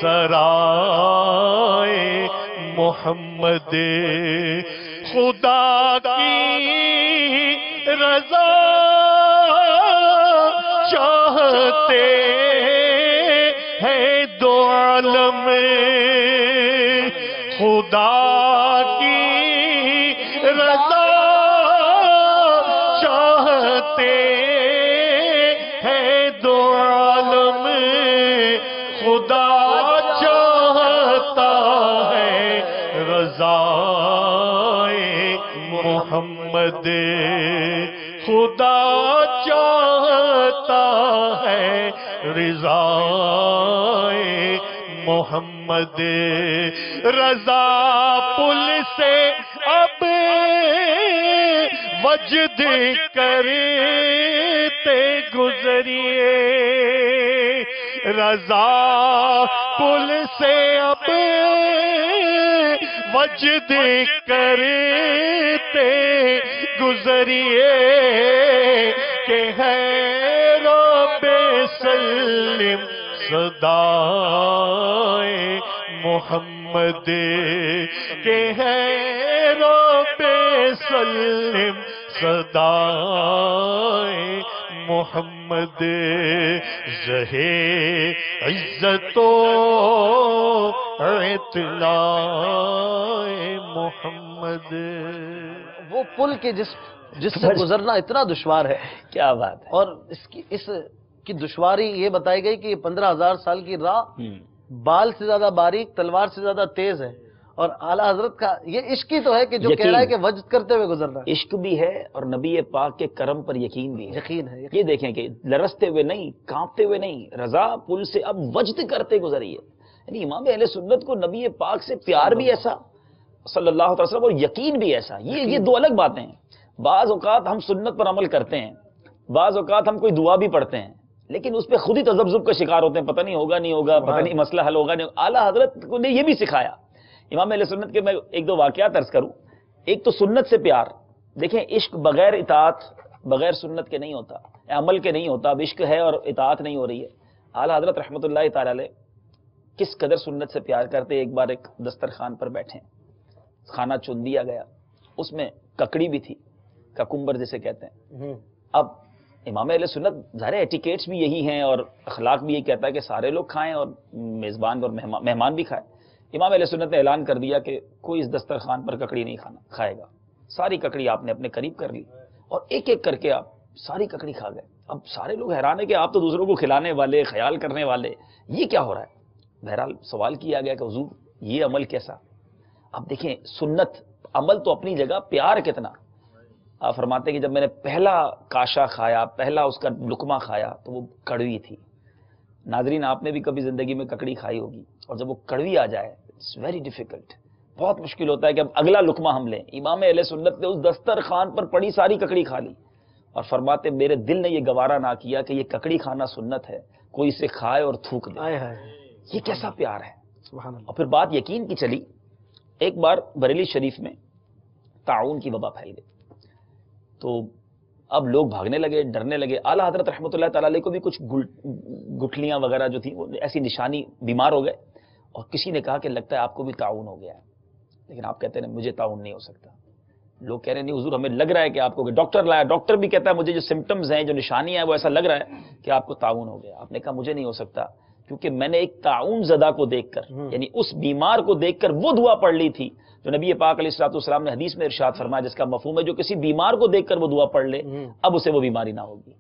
سرائے محمد، خدا کی رضا چاہتے ہیں دو عالم، خدا کی رضا چاہتے ہیں دو عالم، خدا چاہتا ہے رضا محمد، خدا چاہتا ہے رضا محمد، رضا پل سے اب وجد کرتے گزریے، رضا پل سے اب وجد کرتے گزریے، کہ ہے رب سلم صدائے محمد، کہ ہے رب سلم صدائے محمد، زہے عزت و اطلاع محمد. وہ پل کے جس سے گزرنا اتنا دشوار ہے، کیا بات ہے. اور اس کی دشواری یہ بتائی گئی کہ یہ 15,000 سال کی راہ بال سے زیادہ باریک، تلوار سے زیادہ تیز ہے، اور اعلیٰ حضرت کا یہ عشق ہی تو ہے کہ جو کہہ رہا ہے کہ وجد کرتے ہوئے گزرنا ہے. عشق بھی ہے اور نبی پاک کے کرم پر یقین بھی ہے. یقین ہے. یہ دیکھیں کہ لرزتے ہوئے نہیں، کانپتے ہوئے نہیں، رضا پل سے اب وجد کرتے گزری ہے. یعنی امام اہل سنت کو نبی پاک سے پیار بھی ایسا صلی اللہ علیہ وسلم اور یقین بھی ایسا. یہ دو الگ باتیں ہیں. بعض اوقات ہم سنت پر عمل کرتے ہیں، بعض اوقات ہم کوئی دعا بھی پڑھتے ہیں، لیکن اس پہ خود ہی تذبذب کا شکار ہوتے ہیں، پتہ نہیں ہوگا نہیں ہوگا، پتہ نہیں مسئلہ حل ہوگا نہیں ہوگا. اعلیٰ حضرت کو نے یہ بھی سکھایا. امام اہل سنت کے میں 1-2 واقعات عرض کروں. ایک تو سنت سے پیار. دیکھیں عشق بغیر اطاعت، بغیر سنت کے نہیں ہوتا، عمل کے نہیں ہوتا. اب عشق ہے اور اطاعت نہیں ہو رہی ہے. اعلیٰ حضرت رحمۃ اللہ تعالی علیہ کس قدر سنت سے پیار کرتے. ایک بار ایک دسترخوان پر بیٹھے، کھانا چن دیا گیا، اس میں ککڑی بھی تھی، ککمبر جسے کہتے ہیں. اب امام اہل سنت ظاہر ایٹیکیٹس بھی یہی ہیں اور اخلاق بھی یہی کہتا ہے کہ سارے لوگ کھائیں اور میزبان اور مہمان بھی کھائیں. امام اہل سنت نے اعلان کر دیا کہ کوئی اس دسترخوان پر ککڑی نہیں کھائے گا. ساری ککڑی آپ نے اپنے قریب کر لی اور ایک ایک کر کے آپ ساری ککڑی کھا گئے. اب سارے لوگ حیران ہیں کہ آپ تو دوسروں کو کھلانے والے، خیال کرنے والے، یہ کیا ہو رہا ہے. بہرحال سوال کیا گیا کہ حضور یہ عمل کیسا. اب دیکھیں سنت عمل تو اپنی جگہ، پیار کتنا. آپ فرماتے ہیں کہ جب میں نے پہلا کاشا کھایا، پہلا اس کا لقمہ کھایا تو وہ کڑوی تھی. ناظرین آپ نے بھی کبھی زندگی میں ککڑی کھائی ہوگی. اور جب وہ کڑوی آ جائے اٹس ویری ڈیفیکلٹ، بہت مشکل ہوتا ہے کہ اب اگلا لقمہ ہم لیں۔ امام اہل سنت نے اس دسترخوان پر پڑی ساری ککڑی کھا لی اور فرماتے میرے دل نے یہ گوارا نہ کیا کہ یہ ککڑی کھانا سنت ہے، کوئی اسے کھائے اور تھوک دے۔ یہ کیسا پیار ہے، سبحان اللہ۔ اور پھر بات یقین کی چلی، ایک بار بریلی شریف میں طاعون کی وبا پھیل گئی، تو اب لوگ بھاگنے لگے، ڈرنے لگے۔ اعلیٰ حضرت رحمۃ اللہ تعالی علیہ کو بھی کچھ گٹھلیاں وغیرہ جو تھیں وہ ایسی نشانی، بیمار ہو گئے، اور کسی نے کہا کہ لگتا ہے آپ کو بھی طاعون ہو گیا ہے، لیکن آپ کہتے ہیں مجھے طاعون نہیں ہو سکتا۔ لوگ کہہ رہے ہیں نہیں حضور ہمیں لگ رہا ہے کہ آپ کو، کہ ڈاکٹر لایا، ڈاکٹر بھی کہتا ہے مجھے جو سمٹمز ہیں، جو نشانیاں ہیں، وہ ایسا لگ رہا ہے کہ آپ کو طاعون ہو گیا۔ آپ نے کہا مجھے نہیں ہو سکتا، کیونکہ میں نے ایک طاعون زدہ کو دیکھ کر، یعنی اس بیمار کو دیکھ کر وہ دعا پڑھ لی تھی جو نبی پاک علیہ الصلوۃ والسلام نے حدیث میں ارشاد فرمایا، جس کا مفہوم ہے جو کسی بیمار کو دیکھ کر وہ دعا پڑھ لے اب اسے وہ بیماری نہ ہوگی۔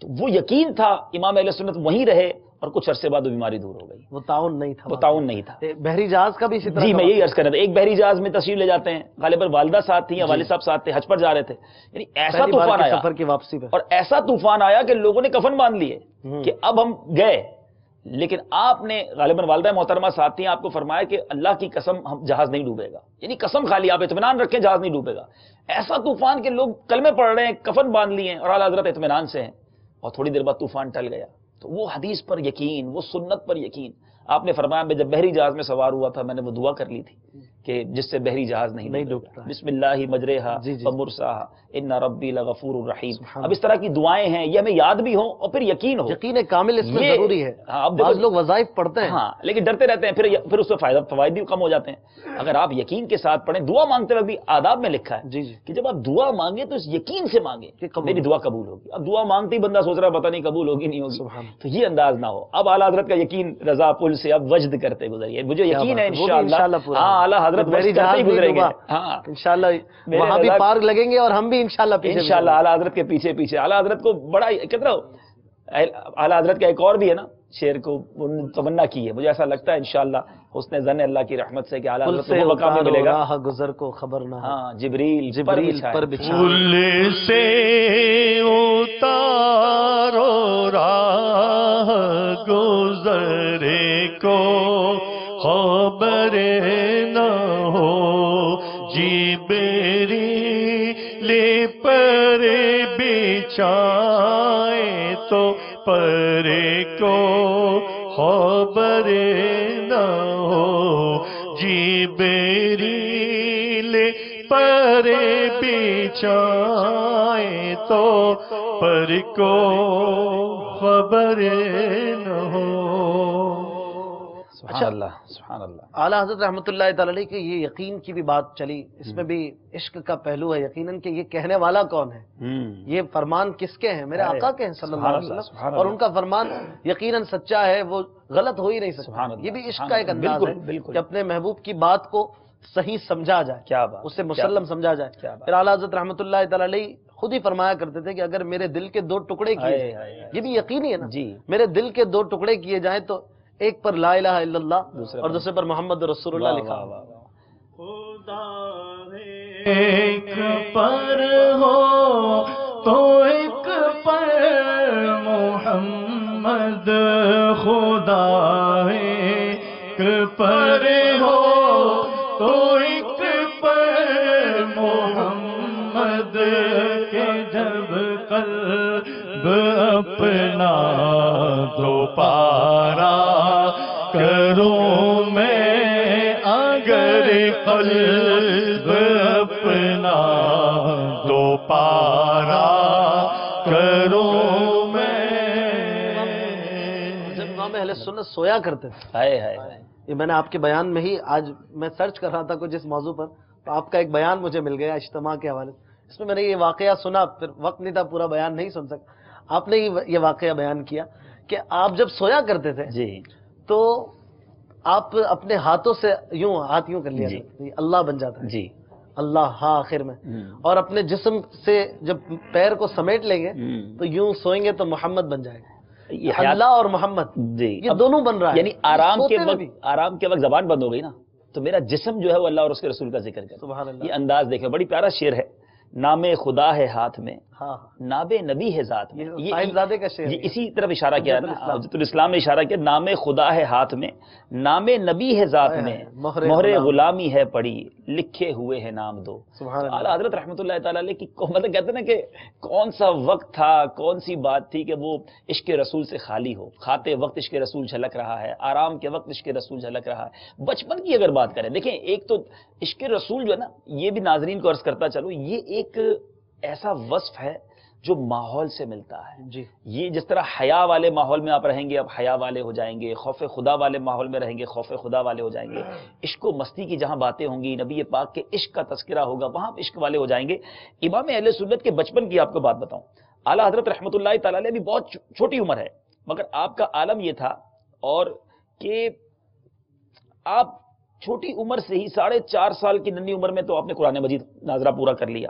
تو وہ یقین تھا، امام اہل سنت وہیں رہے اور کچھ عرصے بعد وہ بیماری دور ہو گئی۔ وہ تعاون نہیں تھا، وہ تعاون نہیں تھا۔ بحری جہاز کا بھی اسی طرح جی میں یہی عرض کر رہا تھا، ایک بحری جہاز میں تشریف لے جاتے ہیں، غالباً والدہ ساتھ تھیں یا والد صاحب ساتھ تھے، حج پر جا رہے تھے، یعنی ایسا طوفان آیا سفر کی واپسی پہ، اور ایسا طوفان آیا کہ لوگوں نے کفن باندھ لیے کہ اب ہم گئے، لیکن آپ نے غالباً والدہ محترمہ ساتھ تھیں، آپ کو فرمایا کہ اللہ کی قسم ہم جہاز نہیں ڈوبے گا، یعنی قسم کھا لی، آپ اطمینان رکھیں جہاز نہیں ڈوبے گا۔ ایسا طوفان کہ لوگ کلمے پڑھ رہے ہیں، کفن باندھ لیے ہیں، اور اعلیٰ حضرت اطمینان سے ہیں، اور تھوڑی دیر بعد طوفان ٹل گیا۔ تو وہ حدیث پر یقین، وہ سنت پر یقین۔ آپ نے فرمایا میں جب بحری جہاز میں سوار ہوا تھا میں نے وہ دعا کر لی تھی کہ جس سے بحری جہاز نہیں ڈوبتا، بسم اللہ مجریہا ومرساہا ان ربی لغفور الرحیم۔ اب اس طرح کی دعائیں ہیں، یہ ہمیں یاد بھی ہوں اور پھر یقین ہو۔ یقین کامل اس میں ضروری ہے۔ بعض لوگ وظائف پڑھتے ہیں ہاں لیکن ڈرتے رہتے ہیں، پھر اس سے فوائد بھی کم ہو جاتے ہیں۔ اگر آپ یقین کے ساتھ پڑھیں، دعا مانگتے وقت بھی آداب میں لکھا ہے کہ جب آپ دعا مانگیں تو اس یقین سے مانگیں کہ میری دعا قبول ہوگی۔ اب دعا مانگتے ہی بندہ سوچ رہا ہے پتہ نہیں قبول ہوگی نہیں ہوگی، تو یہ انداز نہ ہو۔ اب اعلیٰ حضرت کا یقین رضا پل سے اب وجد کرتے گزریے، مجھے یقین ہے انشاءاللہ ہاں اعلیٰ حضرت وجد کرتے ہی گزریں گے، ہاں انشاءاللہ وہاں بھی پار لگیں گے اور ہم بھی انشاءاللہ اعلیٰ حضرت کے پیچھے پیچھے۔ اعلیٰ حضرت کو بڑا کتنا، اعلیٰ حضرت کا ایک اور بھی ہے نا شعر کو تمنا کی ہے، مجھے ایسا لگتا ہے انشاءاللہ حسن ظن اللہ کی رحمت سے کہ اعلیٰ حضرت کو وہ مقام ملے گا، راہ گزر کو خبر نہ، ہاں جبریل پر بچھائے، پھول سے اتارو راہ گزرے کو خبر نہ ہو، جبریل پر بچھائے تو پر کو خبر نہ ہو، جبریل پر بچھائے تو پر کو خبر نہ ہو۔ سبحان اللہ سبحان اللہ۔ اعلیٰ حضرت رحمۃ اللہ تعالی علیہ کے یہ یقین کی بھی بات چلی، اس میں بھی عشق کا پہلو ہے یقیناً کہ یہ کہنے والا کون ہے، یہ فرمان کس کے ہیں، میرے آقا کے ہیں صلی اللہ علیہ وسلم، اور ان کا فرمان یقیناً سچا ہے، وہ غلط ہو ہی نہیں سکتا۔ یہ بھی عشق کا ایک انداز ہے کہ اپنے محبوب کی بات کو صحیح سمجھا جائے، کیا بات، اسے مسلم سمجھا جائے۔ پھر اعلیٰ حضرت رحمۃ اللہ تعالی علیہ خود ہی فرمایا کرتے تھے کہ اگر میرے دل کے دو ٹکڑے کیے جائیں، یہ بھی یقینی ہے نا، میرے دل کے دو ٹکڑے کیے جائیں تو ایک پر لا الہ الا اللہ اور دوسرے پر محمد رسول اللہ لکھا، خدا ایک پر ہو تو ایک پر محمد، خدا ایک پر ہو تو ایک پر محمد، کے جب قلب اپنا دوبارہ کروں میں، اگر قلب اپنا دوبارہ کروں میں۔ جب امام اہل سنت سویا کرتے تھے، ہائے یہ میں نے آپ کے بیان میں ہی آج میں سرچ کر رہا تھا کوئی جس موضوع پر، تو آپ کا ایک بیان مجھے مل گیا اجتماع کے حوالے سے، اس میں نے یہ واقعہ سنا، پھر وقت نہیں تھا پورا بیان نہیں سن سکا، آپ نے یہ واقعہ بیان کیا کہ آپ جب سویا کرتے تھے تو آپ اپنے ہاتھوں سے ہاتھ یوں کر لیا کرتے، اللہ بن جاتا ہے اللہ ہاں آخر میں، اور اپنے جسم سے جب پیر کو سمیٹ لیں گے تو یوں سوئیں گے تو محمد بن جائے گا، اللہ اور محمد یہ دونوں بن رہا ہے، یعنی آرام کے وقت زبان بند ہو گئی نا تو میرا جسم جو ہے وہ اللہ اور اس کے رسول کا ذکر کرے۔ سبحان اللہ، یہ انداز دیکھیں، بڑی پیارا شعر ہے نام خدا ہے ہاتھ میں، ہاں ناب نبی ہے ذات میں. یہ صاحبزادے کا شعر ہے. یہ اسی طرف اشارہ کیا ہے نا، حجت الاسلام نے اشارہ کیا، نام خدا ہے ہاتھ میں، نام نبی ہے ذات میں، مہر غلامی ہے پڑی، لکھے ہوئے ہیں نام دو. سبحان اللہ. اعلیٰ حضرت رحمۃ اللہ تعالیٰ علیہ کی مطلب کہتے ہیں نا کہ کون سا وقت تھا، کون سی بات تھی کہ وہ عشق رسول سے خالی ہو. کھاتے وقت عشق رسول جھلک رہا ہے، آرام کے وقت عشق رسول جھلک رہا ہے. بچپن کی اگر بات کریں، دیکھیں ایک تو عشق رسول جو ہے نا، یہ بھی ناظرین کو عرض کرتا چلوں، یہ ایک ایسا وصف ہے جو ماحول سے ملتا ہے. جی یہ جس طرح حیا والے ماحول میں آپ رہیں گے اب حیا والے ہو جائیں گے، خوف خدا والے ماحول میں رہیں گے خوف خدا والے ہو جائیں گے. عشق و مستی کی جہاں باتیں ہوں گی، نبی پاک کے عشق کا تذکرہ ہوگا، وہاں عشق والے ہو جائیں گے. امام اہل سنت کے بچپن کی آپ کو بات بتاؤں، اعلیٰ حضرت رحمۃ اللہ تعالیٰ علیہ بھی بہت چھوٹی عمر ہے، مگر آپ کا عالم یہ تھا اور کہ آپ چھوٹی عمر سے ہی 4.5 سال کی ننھی عمر میں تو آپ نے قرآن مجید ناظرہ پورا کر لیا.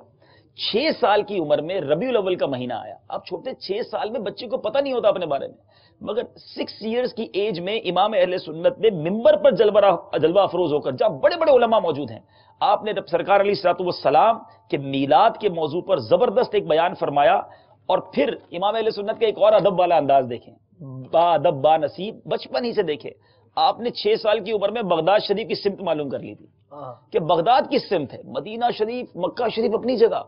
6 سال کی عمر میں ربیع الاول کا مہینہ آیا. اب چھوٹے 6 سال میں بچے کو پتہ نہیں ہوتا اپنے بارے میں، مگر 6 ایئرز کی ایج میں امام اہل سنت نے ممبر پر جلوہ افروز ہو کر، جہاں بڑے بڑے علماء موجود ہیں، آپ نے سرکار علیہ الصلوۃ والسلام کے میلاد کے موضوع پر زبردست ایک بیان فرمایا. اور پھر امام اہل سنت کا ایک اور ادب والا انداز دیکھیں، با ادب با نصیب، بچپن ہی سے دیکھیں. آپ نے 6 سال کی عمر میں بغداد شریف کی سمت معلوم کر لی تھی کہ بغداد کس سمت ہے. مدینہ شریف، مکہ شریف اپنی جگہ،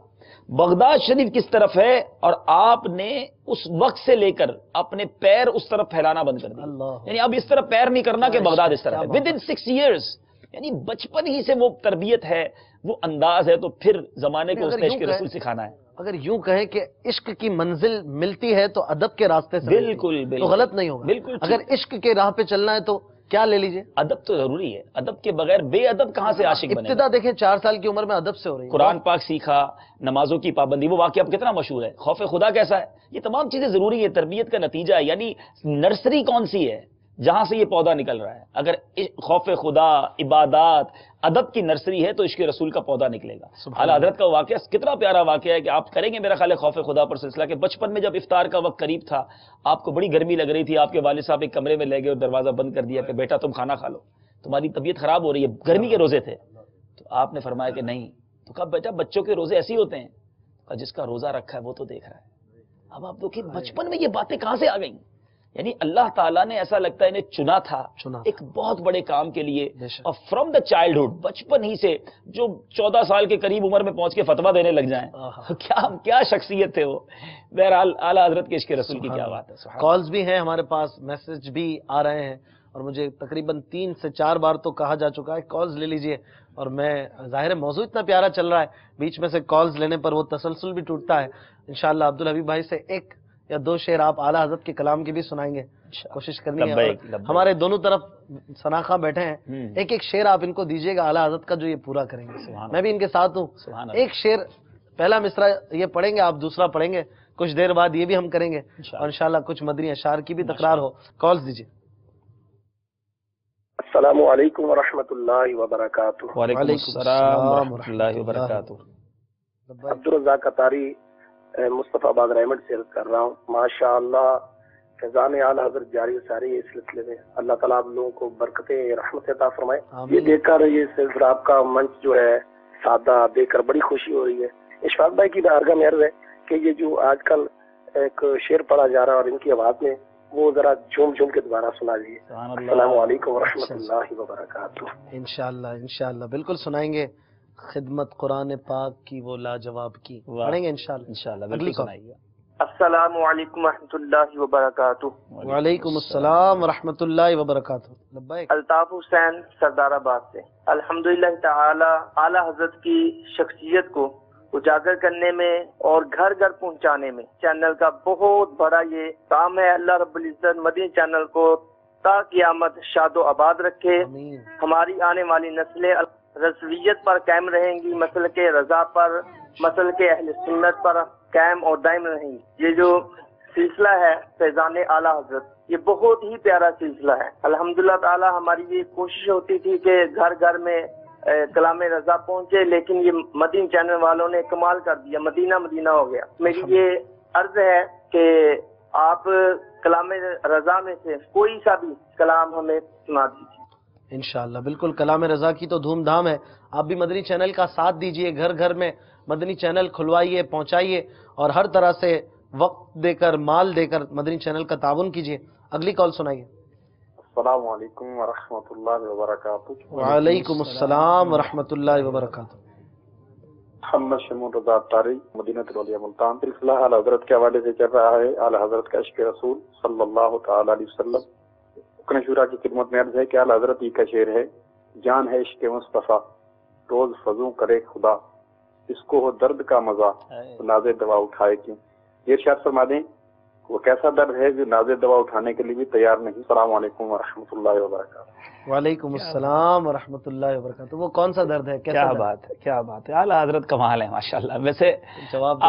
بغداد شریف کس طرف ہے، اور آپ نے اس وقت سے لے کر اپنے پیر اس طرف پھیلانا بند کر دیا. یعنی اب اس طرف پیر نہیں کرنا کہ بغداد اس طرف ہے. ود ان 6 ایئرز، یعنی بچپن ہی سے وہ تربیت ہے، وہ انداز ہے. تو پھر زمانے کو اس نے عشق رسول سکھانا ہے. اگر یوں کہیں کہ عشق کی منزل ملتی ہے تو ادب کے راستے سے بالکل تو غلط نہیں ہوگا. بالکل. اگر عشق کے راہ پہ چلنا ہے تو کیا لے لیجئے، ادب تو ضروری ہے. ادب کے بغیر بے ادب کہاں سے عاشق بنے. ابتدا دیکھیں 4 سال کی عمر میں ادب سے ہو رہی ہے. قرآن پاک سیکھا، نمازوں کی پابندی، وہ واقعہ اب کتنا مشہور ہے. خوف خدا کیسا ہے، یہ تمام چیزیں ضروری ہے، تربیت کا نتیجہ ہے. یعنی نرسری کون سی ہے جہاں سے یہ پودا نکل رہا ہے. اگر خوف خدا، عبادات، ادب کی نرسری ہے تو عشق رسول کا پودا نکلے گا. اعلیٰ حضرت کا واقعہ کتنا پیارا واقعہ ہے کہ آپ کریں گے میرا خیال ہے خوف خدا پر سلسلہ، کہ بچپن میں جب افطار کا وقت قریب تھا، آپ کو بڑی گرمی لگ رہی تھی، آپ کے والد صاحب ایک کمرے میں لے گئے اور دروازہ بند کر دیا کہ بیٹا تم کھانا کھا لو، تمہاری طبیعت خراب ہو رہی ہے، گرمی کے روزے تھے. تو آپ نے فرمایا کہ نہیں. تو کہا بیٹا بچوں کے روزے ایسے ہی ہوتے ہیں. کہا جس کا روزہ رکھا ہے وہ تو دیکھ رہا ہے. اب آپ دیکھیں بچپن میں یہ باتیں کہاں سے آ گئیں. یعنی اللہ تعالیٰ نے ایسا لگتا ہے انہیں چنا تھا ایک بہت بڑے کام کے لیے. اور فرام دا چائلڈہڈ، بچپن ہی سے جو 14 سال کے قریب عمر میں پہنچ کے فتویٰ دینے لگ جائیں، کیا شخصیت تھے وہ. بہرحال اعلیٰ حضرت کے عشق رسول کی کیا بات ہے. کالز بھی ہیں ہمارے پاس، میسج بھی آ رہے ہیں، اور مجھے تقریباً 3 سے 4 بار تو کہا جا چکا ہے کالز لے لیجئے. اور میں ظاہر موضوع اتنا پیارا چل رہا ہے، بیچ میں سے کالز لینے پر وہ تسلسل بھی ٹوٹتا ہے. انشاءاللہ عبدالحبیب بھائی سے 1 یا 2 شعر آپ اعلیٰ حضرت کے کلام کی بھی سنائیں گے، کوشش کرنی ہے. ہمارے دونوں طرف ثناخواں بیٹھے ہیں، ایک شعر آپ ان کو دیجیے گا اعلیٰ حضرت کا جو یہ پورا کریں گے. میں بھی ان کے ساتھ ہوں. ایک شعر، پہلا مصرع یہ پڑھیں گے، آپ دوسرا پڑھیں گے، کچھ دیر بعد یہ بھی ہم کریں گے، اور انشاءاللہ کچھ مدنی اشعار کی بھی تکرار ہو. کالز دیجیے. السلام علیکم ورحمۃ اللہ وبرکاتہ. وعلیکم السلام ورحمۃ اللہ وبرکاتہ. عبدالرزاق قطاری مصطفیٰ آباد رحمت سے عرض کر رہا ہوں. ماشاء اللہ فیضان اعلیٰ حضرت جاری ساری ہے اس سلسلے میں. اللہ تعالیٰ آپ لوگوں کو برکتیں رحمت عطا فرمائے. یہ دیکھ کر یہ صرف آپ کا منچ جو ہے سادہ دیکھ کر بڑی خوشی ہو رہی ہے. اشفاق بھائی کی بارگاہ میں عرض ہے کہ یہ جو آج کل ایک شعر پڑھا جا رہا ہے اور ان کی آواز میں، وہ ذرا جھوم جھوم کے دوبارہ سنا لیجیے. السلام علیکم ورحمۃ اللہ وبرکاتہ. انشاءاللہ بالکل سنائیں گے. خدمت قرآن پاک کی وہ لاجواب کی پڑھیں گے انشاءاللہ. اگلی سنائیے. السلام علیکم ورحمۃ اللہ وبرکاتہ. وعلیکم السلام ورحمۃ اللہ وبرکاتہ. الطاف حسین سردار آباد سے. الحمدللہ تعالی اعلیٰ حضرت کی شخصیت کو اجاگر کرنے میں اور گھر گھر پہنچانے میں چینل کا بہت بڑا یہ کام ہے. اللہ رب العزت مدنی چینل کو تا قیامت شاد و آباد رکھے. ہماری آنے والی نسلیں رسویت پر قائم رہیں گی، مسلک رضا پر، مسلک اہل سنت پر قائم اور دائم رہیں گی. یہ جو سلسلہ ہے فیضان اعلیٰ حضرت، یہ بہت ہی پیارا سلسلہ ہے. الحمدللہ تعالی ہماری یہ کوشش ہوتی تھی کہ گھر گھر میں کلام رضا پہنچے، لیکن یہ مدین چینل والوں نے کمال کر دیا، مدینہ مدینہ ہو گیا. میری یہ عرض ہے کہ آپ کلام رضا میں سے کوئی سا بھی کلام ہمیں سنا دیجیے. انشاءاللہ بالکل. کلام رضا کی تو دھوم دھام ہے. آپ بھی مدنی چینل کا ساتھ دیجئے، گھر گھر میں مدنی چینل کھلوائیے، پہنچائیے اور ہر طرح سے وقت دے کر، مال دے کر مدنی چینل کا تعاون کیجئے. اگلی کال سنائیے. السلام علیکم ورحمۃ اللہ وبرکاتہ. وعلیکم السلام ورحمۃ اللہ وبرکاتہ. محمد شمول رضا طاری، مدینہ الاولیاء ملتان. سلسلہ اعلی حضرت کے حوالے سے چل رہا ہے. اعلی حضرت کا عشق رسول صلی اللہ تعالی علیہ وسلم. رکن شورا کی خدمت میں عرض ہے کہ اعلی حضرت ہی کا شعر ہے، جان ہے عشق مصطفیٰ روز فضوں کرے خدا، اس کو ہو درد کا مزہ تو ناز دوا اٹھائے کیوں. یہ ارشاد فرما دیں وہ کیسا درد ہے جو ناز دوا اٹھانے کے لیے بھی تیار نہیں. السلام علیکم ورحمۃ اللہ وبرکاتہ. وعلیکم السلام ورحمۃ اللہ وبرکاتہ. وہ کون سا درد ہے؟ کیا بات ہے، کیا بات ہے. اعلیٰ حضرت کمال ہے ماشاءاللہ. ویسے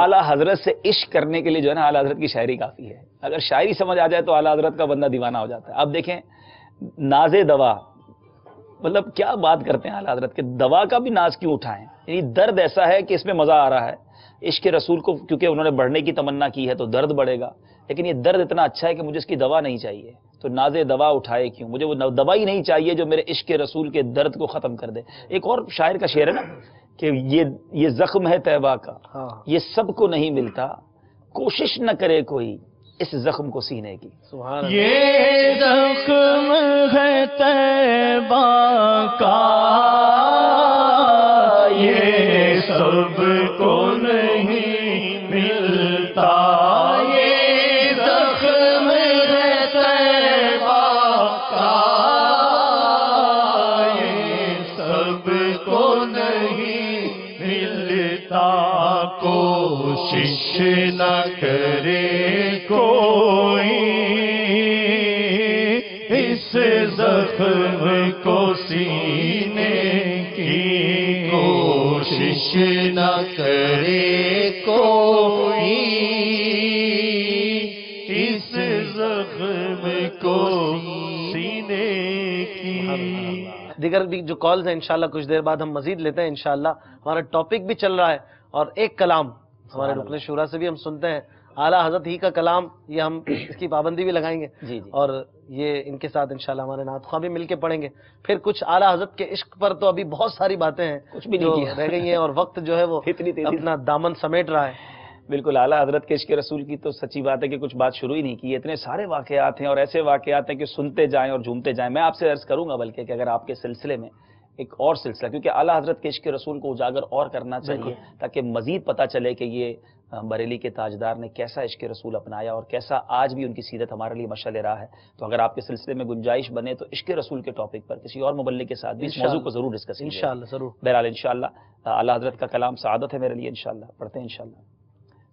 اعلیٰ حضرت سے عشق کرنے کے لیے جو ہے نا اعلیٰ حضرت کی شاعری کافی ہے. اگر شاعری سمجھ آ جائے تو اعلیٰ حضرت کا بندہ دیوانہ ہو جاتا ہے. اب دیکھیں ناز دوا، مطلب کیا بات کرتے ہیں اعلیٰ حضرت کے. دوا کا بھی ناز کیوں اٹھائیں؟ یعنی درد ایسا ہے کہ اس میں مزہ آ رہا ہے. عشق رسول کو کیونکہ انہوں نے بڑھنے کی تمنا کی ہے تو درد بڑھے گا، لیکن یہ درد اتنا اچھا ہے کہ مجھے اس کی دوا نہیں چاہیے، تو ناز دوا اٹھائے کیوں. مجھے وہ دوا ہی نہیں چاہیے جو میرے عشق رسول کے درد کو ختم کر دے. ایک اور شاعر کا شعر ہے نا کہ یہ زخم ہے طیبہ کا، یہ سب کو نہیں ملتا، کوشش نہ کرے کوئی اس زخم کو سینے کی. یہ زخم ہے طیبہ کا، یہ سب کو نہیں ملتا. یہ زخم ہے طیبہ کا، یہ سب کو نہیں ملتا. کوشش نہ کرے کوئی اس زخم کو سینے کی، کوشش نہ کرے کوئی اس زخم کو سینے کی. دیگر بھی جو کالز ہیں انشاءاللہ کچھ دیر بعد ہم مزید لیتے ہیں انشاءاللہ. ہمارا ٹاپک بھی چل رہا ہے اور ایک کلام ہمارے رکن شورا سے بھی ہم سنتے ہیں، اعلیٰ حضرت ہی کا کلام. یہ ہم اس کی پابندی بھی لگائیں گے اور یہ ان کے ساتھ انشاءاللہ ہمارے نعت خواہ بھی مل کے پڑھیں گے. پھر کچھ اعلیٰ حضرت کے عشق پر تو ابھی بہت ساری باتیں ہیں کچھ بھی جو نہیں رہ گئی ہیں اور وقت جو ہے وہ اپنا دامن سمیٹ رہا ہے. بالکل اعلیٰ حضرت کے عشق رسول کی تو سچی بات ہے کہ کچھ بات شروع ہی نہیں کی. اتنے سارے واقعات ہیں اور ایسے واقعات ہیں کہ سنتے جائیں اور جھومتے جائیں. میں آپ سے عرض کروں گا بلکہ کہ اگر آپ کے سلسلے میں ایک اور سلسلہ، کیونکہ اعلیٰ حضرت کے عشق رسول کو اجاگر اور کرنا چاہیے تاکہ مزید پتہ چلے کہ یہ بریلی کے تاجدار نے کیسا عشق رسول اپنایا اور کیسا آج بھی ان کی سیرت ہمارے لیے مشعل راہ ہے. تو اگر آپ کے سلسلے میں گنجائش بنے تو عشق رسول کے ٹاپک پر کسی اور مبلغ کے ساتھ بھی اس موضوع کو ضرور ڈسکس کیجیے انشاءاللہ. ضرور. بہرحال انشاءاللہ اعلیٰ حضرت کا کلام سعادت ہے میرے لیے. انشاءاللہ پڑھتے ہیں. انشاءاللہ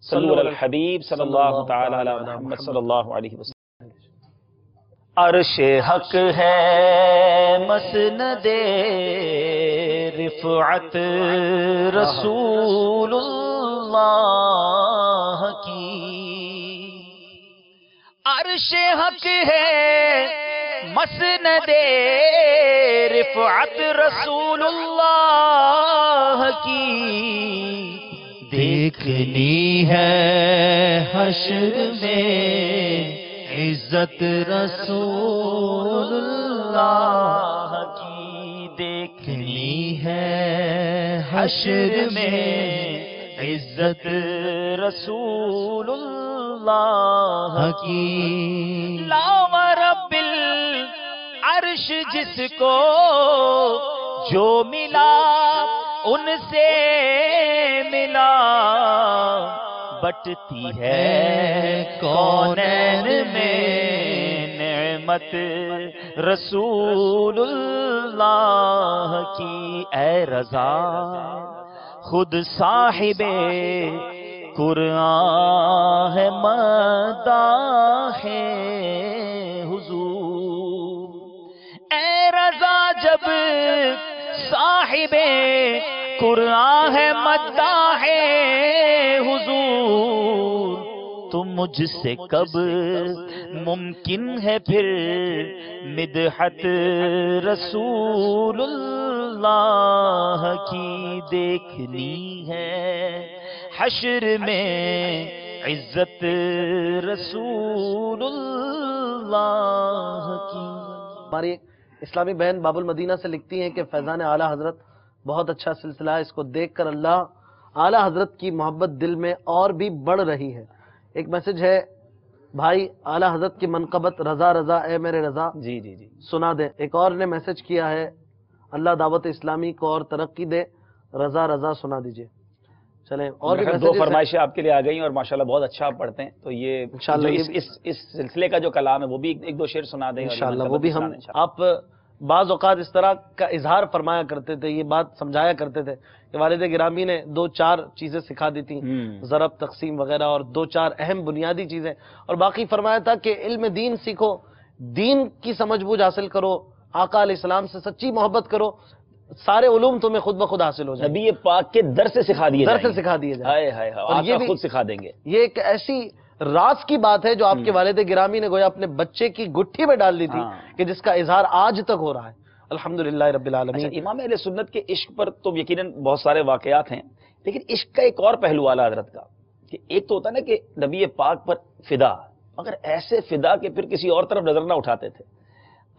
صلو علی الحبیب صلی اللہ تعالی علی محمد صلی اللہ علیہ وسلم. عرش حق ہے مسند رفعت رسول اللہ کی. عرش حق ہے مسند رفعت رسول اللہ کی. دیکھنی ہے حشر میں عزت رسول اللہ کی. دیکھنی ہے حشر میں عزت رسول اللہ کی. لا رب العرش جس کو جو ملا ان سے ملا، بٹتی ہے کونین میں نعمت رسول اللہ کی. اے رضا خود صاحب قرآن ہے مداح حضور. اے رضا جب صاحب قرآن ہے مداح حضور، تو مجھ سے کب ممکن ہے پھر مدحت رسول اللہ کی. دیکھنی ہے حشر میں عزت رسول اللہ کی. ہماری اسلامی بہن باب المدینہ سے لکھتی ہیں کہ فیضان اعلیٰ حضرت بہت اچھا سلسلہ ہے، اس کو دیکھ کر اللہ اعلیٰ حضرت کی محبت دل میں اور بھی بڑھ رہی ہے۔ ایک میسج ہے، بھائی اعلیٰ حضرت کی منقبت رضا رضا اے میرے رضا جی جی جی سنا دے۔ ایک اور نے میسج کیا ہے، اللہ دعوت اسلامی کو اور ترقی دے، رضا رضا سنا دیجئے۔ چلیں اور بھی دو messages ہیں۔ فرمائشیں آپ کے لیے آ گئی ہیں اور ماشاءاللہ بہت اچھا آپ پڑھتے ہیں، تو یہ انشاءاللہ جو اس سلسلے کا جو کلام ہے وہ بھی ایک دو شعر سنا دیں اور یہ انشاءاللہ وہ منقبت بھی سنا ہم دیں انشاءاللہ۔ آپ بعض اوقات اس طرح کا اظہار فرمایا کرتے تھے، یہ بات سمجھایا کرتے تھے کہ والد گرامی نے 2-4 چیزیں سکھا دی تھیں، ضرب تقسیم وغیرہ اور 2-4 اہم بنیادی چیزیں، اور باقی فرمایا تھا کہ علم دین سیکھو، دین کی سمجھ بوجھ حاصل کرو، آقا علیہ السلام سے سچی محبت کرو، سارے علوم تمہیں خود بخود حاصل ہو جائیں، نبی پاک کے در سے سکھا دیے در جائیں سے گے۔ سکھا دیے جائیں۔ ہائے ہائے ہائے، اور یہ آقا بھی خود سکھا دیں گے۔ یہ ایک ایسی راز کی بات ہے جو آپ کے والد گرامی نے گویا اپنے بچے کی گٹھی میں ڈال دی تھی کہ جس کا اظہار آج تک ہو رہا ہے، الحمدللہ رب العالمین۔ اچھا، امام اہل سنت کے عشق پر تو یقیناً بہت سارے واقعات ہیں، لیکن عشق کا ایک اور پہلو اعلیٰ حضرت کا، کہ ایک تو ہوتا ہے نا کہ نبی پاک پر فدا، مگر ایسے فدا کہ پھر کسی اور طرف نظر نہ اٹھاتے تھے۔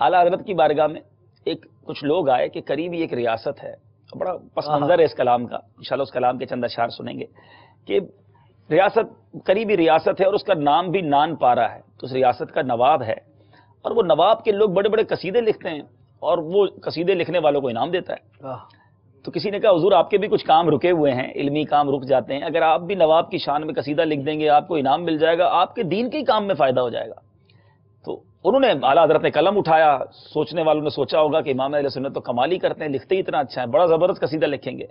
اعلیٰ حضرت کی بارگاہ میں کچھ لوگ آئے کہ قریب ہی ایک ریاست ہے، بڑا پس منظر ہے اس کلام کا، انشاءاللہ اس کلام کے چند اشعار سنیں گے کہ ریاست قریبی ریاست ہے اور اس کا نام بھی نان پارا ہے، تو اس ریاست کا نواب ہے، اور وہ نواب کے لوگ بڑے بڑے قصیدے لکھتے ہیں اور وہ قصیدے لکھنے والوں کو انعام دیتا ہے۔ تو کسی نے کہا حضور آپ کے بھی کچھ کام رکے ہوئے ہیں، علمی کام رک جاتے ہیں، اگر آپ بھی نواب کی شان میں قصیدہ لکھ دیں گے آپ کو انعام مل جائے گا، آپ کے دین کے ہی کام میں فائدہ ہو جائے گا۔ تو انہوں نے اعلیٰ حضرت نے قلم اٹھایا، سوچنے والوں نے سوچا ہوگا کہ امام اہل سنت تو کمال ہی کرتے ہیں، لکھتے ہی اتنا اچھا ہے، بڑا زبردست قصیدہ لکھیں گے۔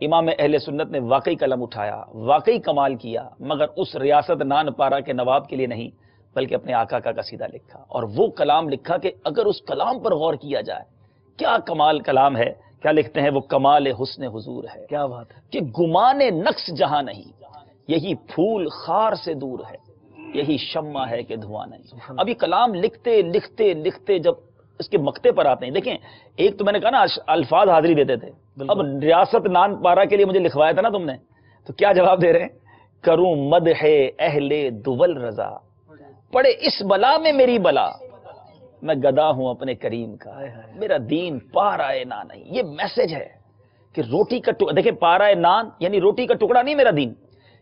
امام اہل سنت نے واقعی قلم اٹھایا، واقعی کمال کیا، مگر اس ریاست نان پارا کے نواب کے لیے نہیں بلکہ اپنے آقا کا قصیدہ لکھا، اور وہ کلام لکھا کہ اگر اس کلام پر غور کیا جائے کیا کمال کلام ہے۔ کیا لکھتے ہیں وہ؟ کمال حسن حضور ہے، کیا بات ہے، کہ گمان نقص جہاں نہیں، یہی پھول خار سے دور ہے، یہی شمع ہے کہ دھواں نہیں۔ اب یہ کلام لکھتے لکھتے لکھتے جب اس کے مقتے پر آتے ہیں، دیکھیں ایک تو میں نے کہا نا الفاظ حاضری دیتے تھے، اب ریاست نان پارا کے لیے مجھے لکھوایا تھا نا تم نے، تو کیا جواب دے رہے ہیں؟ کروں مدح اہل دول رضا، پڑے اس بلا میں میری بلا، میں گدا ہوں اپنے کریم کا، میرا دین پارائے نان نہیں۔ یہ میسج ہے کہ روٹی کا ٹکڑا، دیکھیں پارائے نان یعنی روٹی کا ٹکڑا نہیں میرا دین،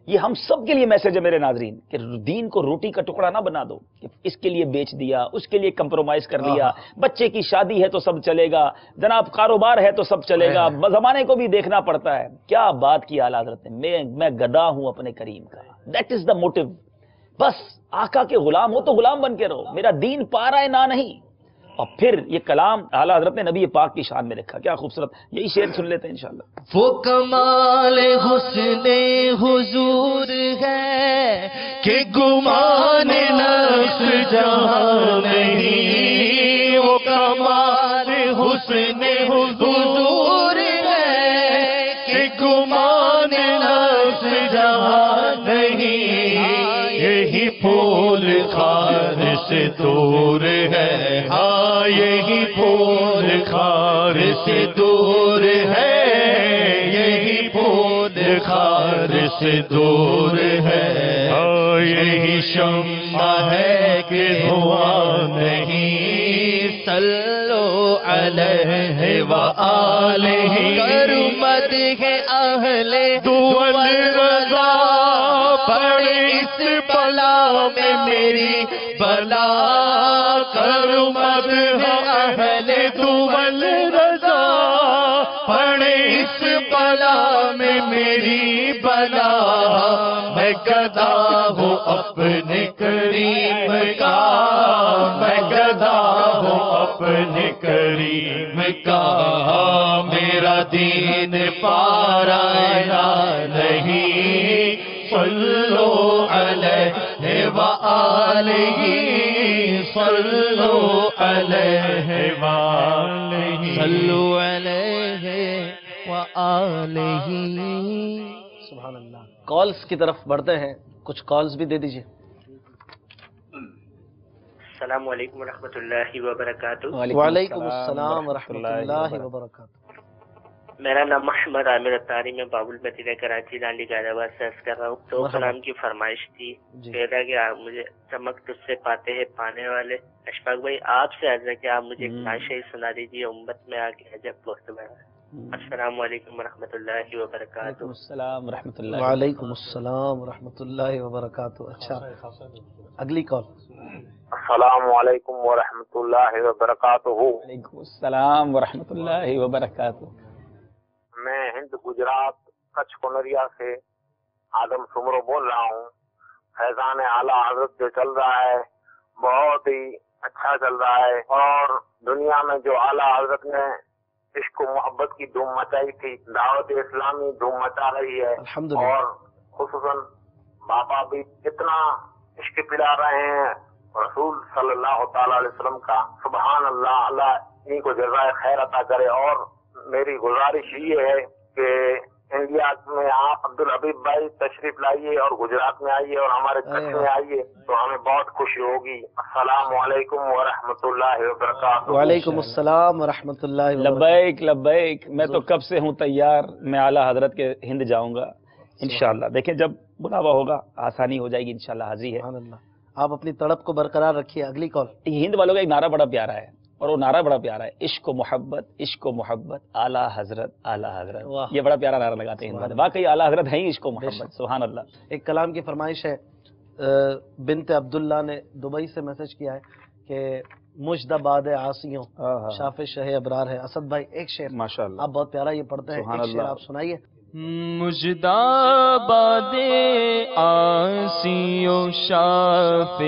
یہ ہم سب کے لیے میسج ہے میرے ناظرین، کہ دین کو روٹی کا ٹکڑا نہ بنا دو کہ اس کے لیے بیچ دیا، اس کے لیے کمپرومائز کر لیا، بچے کی شادی ہے تو سب چلے گا، جناب کاروبار ہے تو سب چلے گا، زمانے کو بھی دیکھنا پڑتا ہے۔ کیا بات کی اعلیٰ حضرت نے، میں گدا ہوں اپنے کریم کا، دیٹ از دا موٹیو۔ بس آقا کے غلام ہو تو غلام بن کے رہو، میرا دین پارائے نہ نہیں۔ اور پھر یہ کلام اعلیٰ حضرت نے نبی پاک کی شان میں لکھا، کیا خوبصورت، یہی شعر سن لیتے ہیں انشاءاللہ۔ وہ کمال حسن حضور ہے کہ گمان نفس جہاں نہیں، وہ کمال حسن حضور ہے کہ گمان نفس جہاں نہیں، یہی پھول خار سے دور ہے، ہاں یہی پھول خار سے دور ہے، یہی پھول خار سے دور ہے، ہاں یہی شمع ہے کہ دھواں نہیں، صلو علیہ وآلہ، کر مدح اہل دول رضا، پڑے اس بلا میں میری بلا، کر مدح اہل دول رضا، پڑے اس بلا میں میری بلا، میں گدا ہوں اپنے کریم کا، میں گدا ہوں اپنے کریم کا، میرا دین پارائے نہیں، صلو علیہ وآلہ، صلو علیہ وآلہ، صلو علیہ وآلہ۔ سبحان اللہ۔ کالز کی طرف بڑھتے ہیں، کچھ کالز بھی دے دیجئے۔ السلام علیکم ورحمۃ اللہ وبرکاتہ۔ وعلیکم السلام ورحمۃ اللہ وبرکاتہ۔ میرا نام محمد عامر اتاری، میں بابل مدینہ کراچی نالی حیدرآباد سے عرض کر رہا ہوں. تو کلام کی فرمائش تھی پیدا کہ آپ مجھے چمک تجھ سے پاتے ہیں پانے والے. اشفاق بھائی آپ سے عرض ہے کہ آپ مجھے نعشہ سنا دیجیے امت میں آ کے عجب وقت بڑھا ہے. السلام علیکم ورحمۃ اللہ وبرکاتہ. وعلیکم السلام ورحمۃ اللہ. وعلیکم السلام ورحمۃ اللہ وبرکاتہ. اچھا اگلی کال. السلام علیکم ورحمۃ اللہ وبرکاتہ. وعلیکم السلام ورحمۃ اللہ وبرکاتہ. میں ہند گجرات کچھ کنریا سے آدم سمرو بول رہا ہوں. فیضان اعلیٰ حضرت جو چل رہا ہے بہت ہی اچھا چل رہا ہے، اور دنیا میں جو اعلیٰ حضرت نے عشق و محبت کی دھوم مچائی تھی، دعوت اسلامی دھوم مچا رہی ہے. اور خصوصاً باپا بھی اتنا عشق پلا رہے ہیں رسول صلی اللہ تعالی علیہ وسلم کا. سبحان اللہ. اللہ ان کو جزائے خیر عطا کرے. اور میری گزارش یہ ہے کہ انڈیا میں آپ عبدالحبیب بھائی تشریف لائیے اور گجرات میں آئیے اور ہمارے کچھ میں آئیے تو ہمیں بہت خوشی ہوگی. السلام علیکم ورحمۃ اللہ وبرکاتہ. وعلیکم السلام ورحمۃ اللہ. لبیک لبیک. میں تو کب سے ہوں تیار، میں اعلیٰ حضرت کے ہند جاؤں گا انشاءاللہ. دیکھیں جب بلاوا ہوگا آسانی ہو جائے گی انشاءاللہ. حاضری ہے. آپ اپنی تڑپ کو برقرار رکھیے. اگلی کال. ہند والوں کا ایک نعرہ بڑا پیارا ہے، اور وہ نعرہ بڑا پیارا ہے، عشق و محبت عشق و محبت اعلیٰ حضرت اعلیٰ حضرت. یہ بڑا پیارا نعرہ لگاتے ہیں ہند والے. واقعی اعلیٰ حضرت ہیں عشق و محبت. سبحان اللہ. ایک کلام کی فرمائش ہے. بنت عبداللہ نے دبئی سے میسج کیا ہے کہ مجد باد عاصیوں شاف شہ ابرار ہے. اسد بھائی ایک شعر ماشاءاللہ آپ بہت پیارا یہ پڑھتے ہیں، ایک شعر آپ سنائیے. مجداباد آسیوں شاف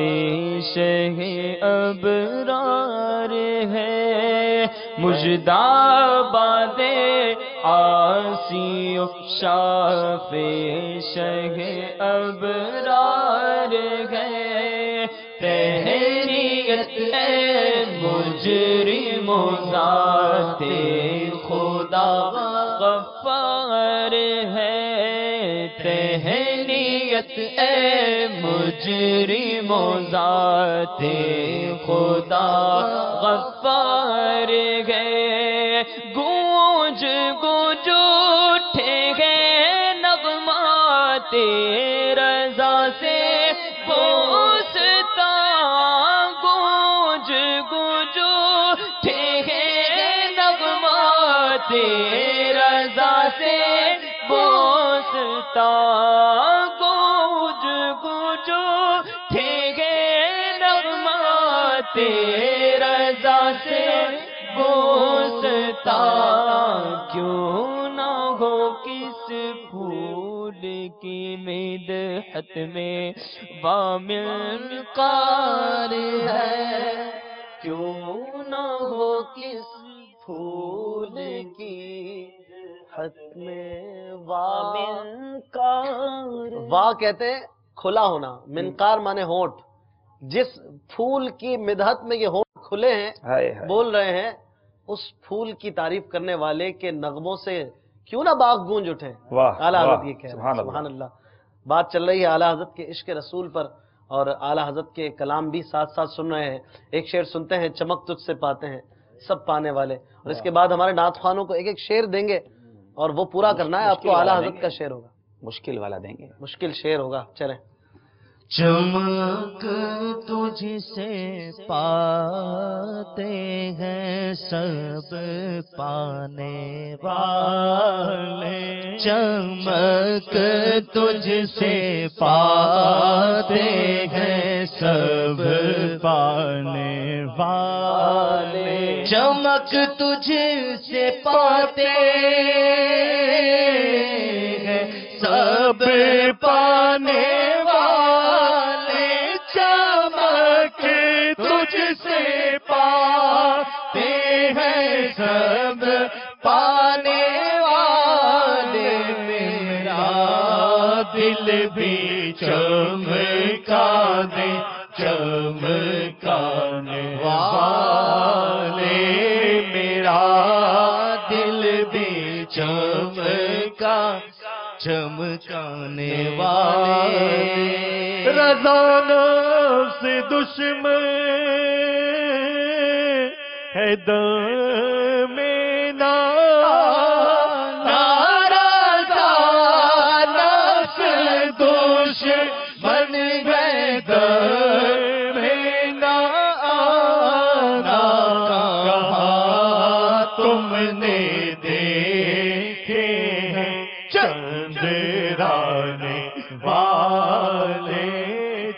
شہ ابرار ہے. مجداباد آسیوں شاف شہ ابرار ہے. تحریت ہے مجرم ذات خدا غفار ہے. تہنیت اے مجرم ذات خدا غفار ہے. گونج گونج اٹھے گئے نغمات رضا سے بوستا. گونج گونج اٹھے گئے نغمات رضا سے بوستا. گونج گونج اٹھے گئے نغمات رضا سے بوستا. کیوں نہ ہو کس پھول کی مدحت میں وامل قار ہے. کیوں نہ ہو کس پھول کی حد میں وامنکار. واہ کہتے ہیں کھلا ہونا، منکار مانے ہونٹ. جس پھول کی مدحت میں یہ ہونٹ کھلے ہیں بول رہے ہیں، اس پھول کی تعریف کرنے والے کے نغموں سے کیوں نہ باغ گونج اٹھے. اعلیٰ حضرت یہ کہہ رہے ہیں. سبحان اللہ. بات چل رہی ہے اعلیٰ حضرت کے عشق رسول پر، اور اعلیٰ حضرت کے کلام بھی ساتھ ساتھ سن رہے ہیں. ایک شعر سنتے ہیں، چمک تجھ سے پاتے ہیں سب پانے والے. اور اس کے بعد ہمارے نعت خوانوں کو ایک ایک شعر دیں گے اور وہ پورا کرنا ہے آپ کو. اعلیٰ حضرت کا شعر ہوگا، مشکل والا دیں گے، مشکل شعر ہوگا. چلیں. چمک تجھ سے پاتے ہیں سب پانے والے. چمک تجھ سے پاتے ہیں سب پانے والے. چمک تجھ سے پاتے ہیں سب پانے والے. چمک تجھ سے پاتے ہیں سب پانے والے. میرا دل بھی چمکا دے چمکانے والے. میرا دل بھی چمکا چمکانے والے. رضا نفس دشمن ہے دم ناز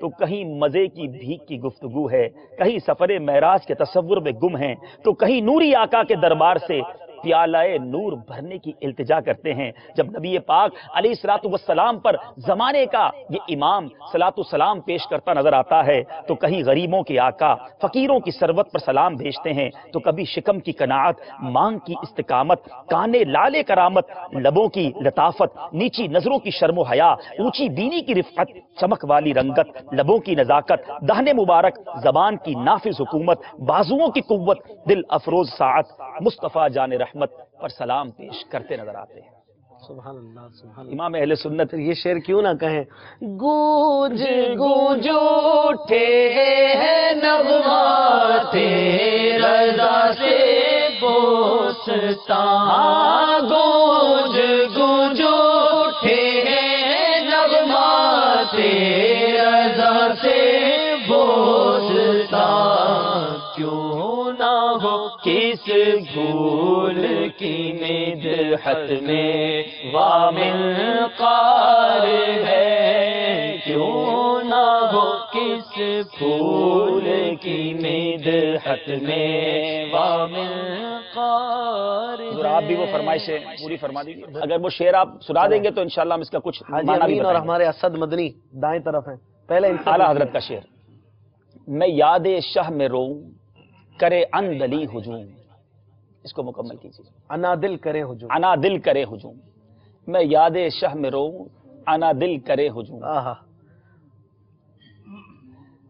تو کہیں مزے کی بھیک کی گفتگو ہے، کہیں سفر معراج کے تصور میں گم ہیں، تو کہیں نوری آقا کے دربار سے پیالہ نور بھرنے کی التجا کرتے ہیں۔ جب نبی پاک علیہ الصلوۃ والسلام پر زمانے کا یہ امام صلاۃ والسلام پیش کرتا نظر آتا ہے تو کہیں غریبوں کے آقا فقیروں کی ثروت پر سلام بھیجتے ہیں، تو کبھی شکم کی قناعت، مانگ کی استقامت، کانے لالے کرامت، لبوں کی لطافت، نیچی نظروں کی شرم و حیا، اونچی بینی کی رفعت، چمک والی رنگت، لبوں کی نزاکت، دہن مبارک، زبان کی نافذ حکومت، بازوؤں کی قوت، دل افروز ساعت، مصطفیٰ جان رحمت پر سلام پیش کرتے نظر آتے ہیں۔ سبحان اللہ، سبحان اللہ۔ امام اہل سنت یہ شعر کیوں نہ کہیں، گونج گونج اٹھے ہیں نغمات رضا سے بوستان، گونج گونج اٹھے ہیں نغمات رضا سے بوستان، کیوں نہ ہو کس بھول کی مدحت میں وامل قار ہے، کیوں نہ ہو کس پھول کی مدحت میں وامل قار ہے۔ آپ بھی وہ فرمائشیں پوری فرما دیجیے، اگر وہ شعر آپ سنا دیں گے تو انشاءاللہ ہم اس کا کچھ حاجی معنی بھی امین اور بتائیں گے۔ ہمارے اسد مدنی دائیں طرف ہیں، پہلے ان سے اعلیٰ حضرت کا شعر، میں یاد شہ میں روؤں کرے اندلی ہجوم، اس کو مکمل کیجیے۔ انا دل کرے ہجوم، انا دل کرے ہجوم، میں یاد شہ میں روؤں انا دل کرے ہجوم۔ آہا،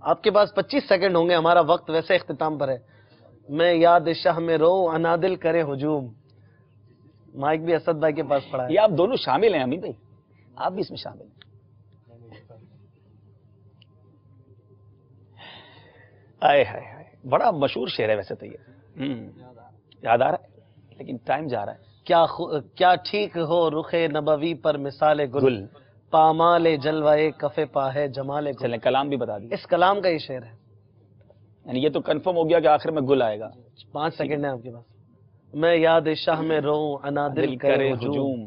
آپ کے پاس 25 سیکنڈ ہوں گے، ہمارا وقت ویسے اختتام پر ہے۔ میں یاد شہ میں روؤں انا دل کرے ہجوم، مائک بھی اسد بھائی کے پاس پڑا ہے۔ یہ آپ دونوں شامل ہیں امین بھائی، آپ بھی اس میں شامل ہیں۔ آئے ہائے ہائے، بڑا مشہور شعر ہے ویسے تو یہ، یاد آ رہا ہے لیکن ٹائم جا رہا ہے۔ کیا ٹھیک ہو رخ نبوی پر مثال گل، گل پامال جلوائے کف پا ہے جمال گل۔ چلیں کلام بھی بتا دیجیے، اس کلام کا یہ شعر ہے۔ یعنی یہ تو کنفرم ہو گیا کہ آخر میں گل آئے گا۔ 5 سیکنڈ ہے آپ کے پاس۔ میں یاد شاہ میں روؤں انا دل کرے ہجوم،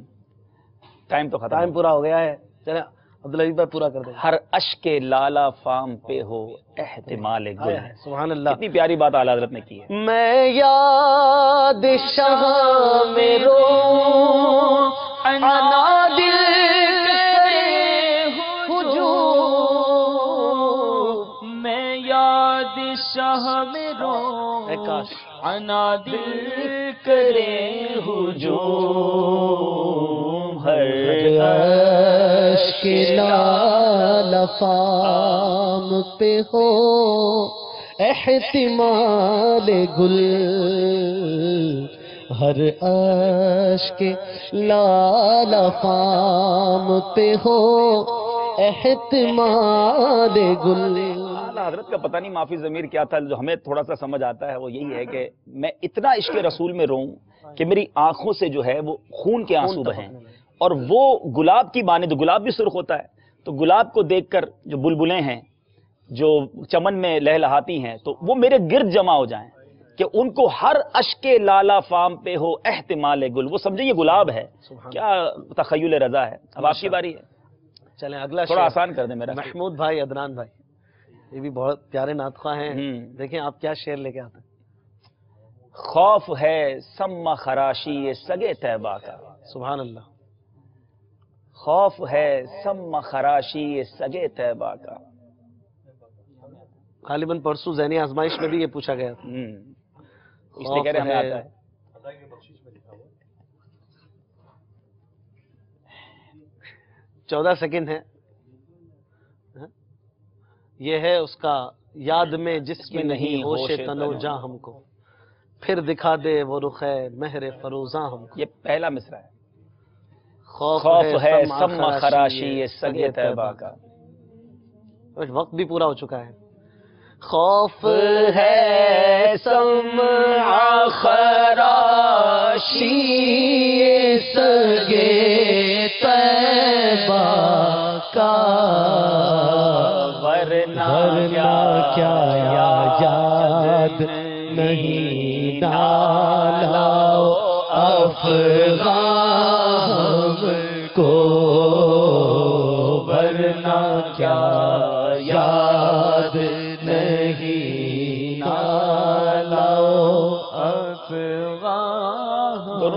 ٹائم تو ختم، ٹائم پورا ہو گیا ہے۔ چلیں عبدالعزیز بھائی پورا کر دیں۔ ہر اشک لالا فام پہ ہو احتمال گل۔ سبحان اللہ، کتنی پیاری بات اعلیٰ حضرت نے کی ہے۔ میں یاد شاہ میں روؤں انا دل کرے ہجوم، میں یاد شاہ میں اے کاش انا دل کرے ہجوم، ہر اشک لال فام پہ ہو احتمال گل، ہر اشک لال فام پہ ہو احتمال گل۔ اعلیٰ حضرت کا پتہ نہیں معافی ضمیر کیا تھا، جو ہمیں تھوڑا سا سمجھ آتا ہے وہ یہی ہے کہ میں اتنا عشق رسول میں روؤں کہ میری آنکھوں سے جو ہے وہ خون کے آنسو بہیں، اور وہ گلاب کی مانند، گلاب بھی سرخ ہوتا ہے، تو گلاب کو دیکھ کر جو بلبلیں ہیں جو چمن میں لہلہاتی ہیں تو وہ میرے گرد جمع ہو جائیں، کہ ان کو ہر اشک لالا فام پہ ہو احتمال گل، وہ سمجھے یہ گلاب ہے۔ کیا تخیل رضا ہے۔ اب آپ کی باری ہے، چلیں اگلا تھوڑا شعر آسان کر دیں میرا۔ محمود بھائی، عدنان بھائی، یہ بھی بہت پیارے نعت خواہ ہیں۔ دیکھیں آپ کیا شعر لے کے آتے ہیں۔ خوف ہے سما خراشی یہ سگے طیبہ کا، سبحان اللہ۔ خوف ہے سما خراشی یہ سگے طیبہ کا۔ غالباً پرسوں ذہنی آزمائش میں بھی یہ پوچھا گیا تھا۔ اس لیے کہہ رہے ہمیں آتا ہے۔ 14 سیکنڈ ہے۔ یہ ہے اس کا یاد میں جس کی نہیں ہوش تنو جاں ہم کو، پھر دکھا دے وہ رخ مہر فروزاں ہم کو۔ یہ پہلا مصرع ہے۔ خوف ہے سما خراشی یہ سگے طیبہ کا۔ وقت بھی پورا ہو چکا ہے۔ خوف ہے سمع خراشی یہ سگے طیبہ کا، ورنہ کیا یاد نہیں ڈالا افغان کو، ورنہ کیا یاد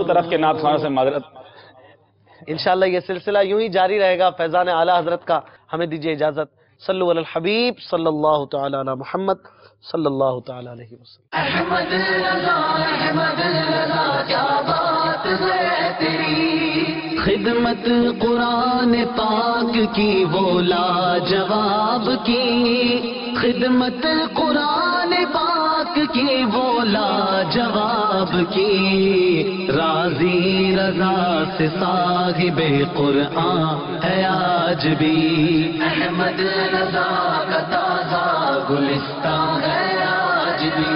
دونوں طرف کے نعت خوانوں سے معذرت. انشاءاللہ یہ سلسلہ یوں ہی جاری رہے گا فیضان اعلیٰ حضرت کا. ہمیں دیجیے اجازت. صلو علی الحبیب صلی اللہ تعالی علی محمد صلی اللہ تعالی علیہ وسلم. احمد رضا کیا بات ہے تیری، خدمت قرآن پاک کی وہ لاجواب کی، خدمت قرآن پاک کی وہ لاجواب کی، راضی رضا سے صاحب قرآن ہے آج بھی، احمد رضا کا تازہ گلستان ہے آج بھی،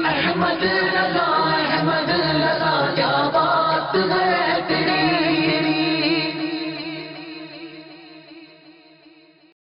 احمد رضا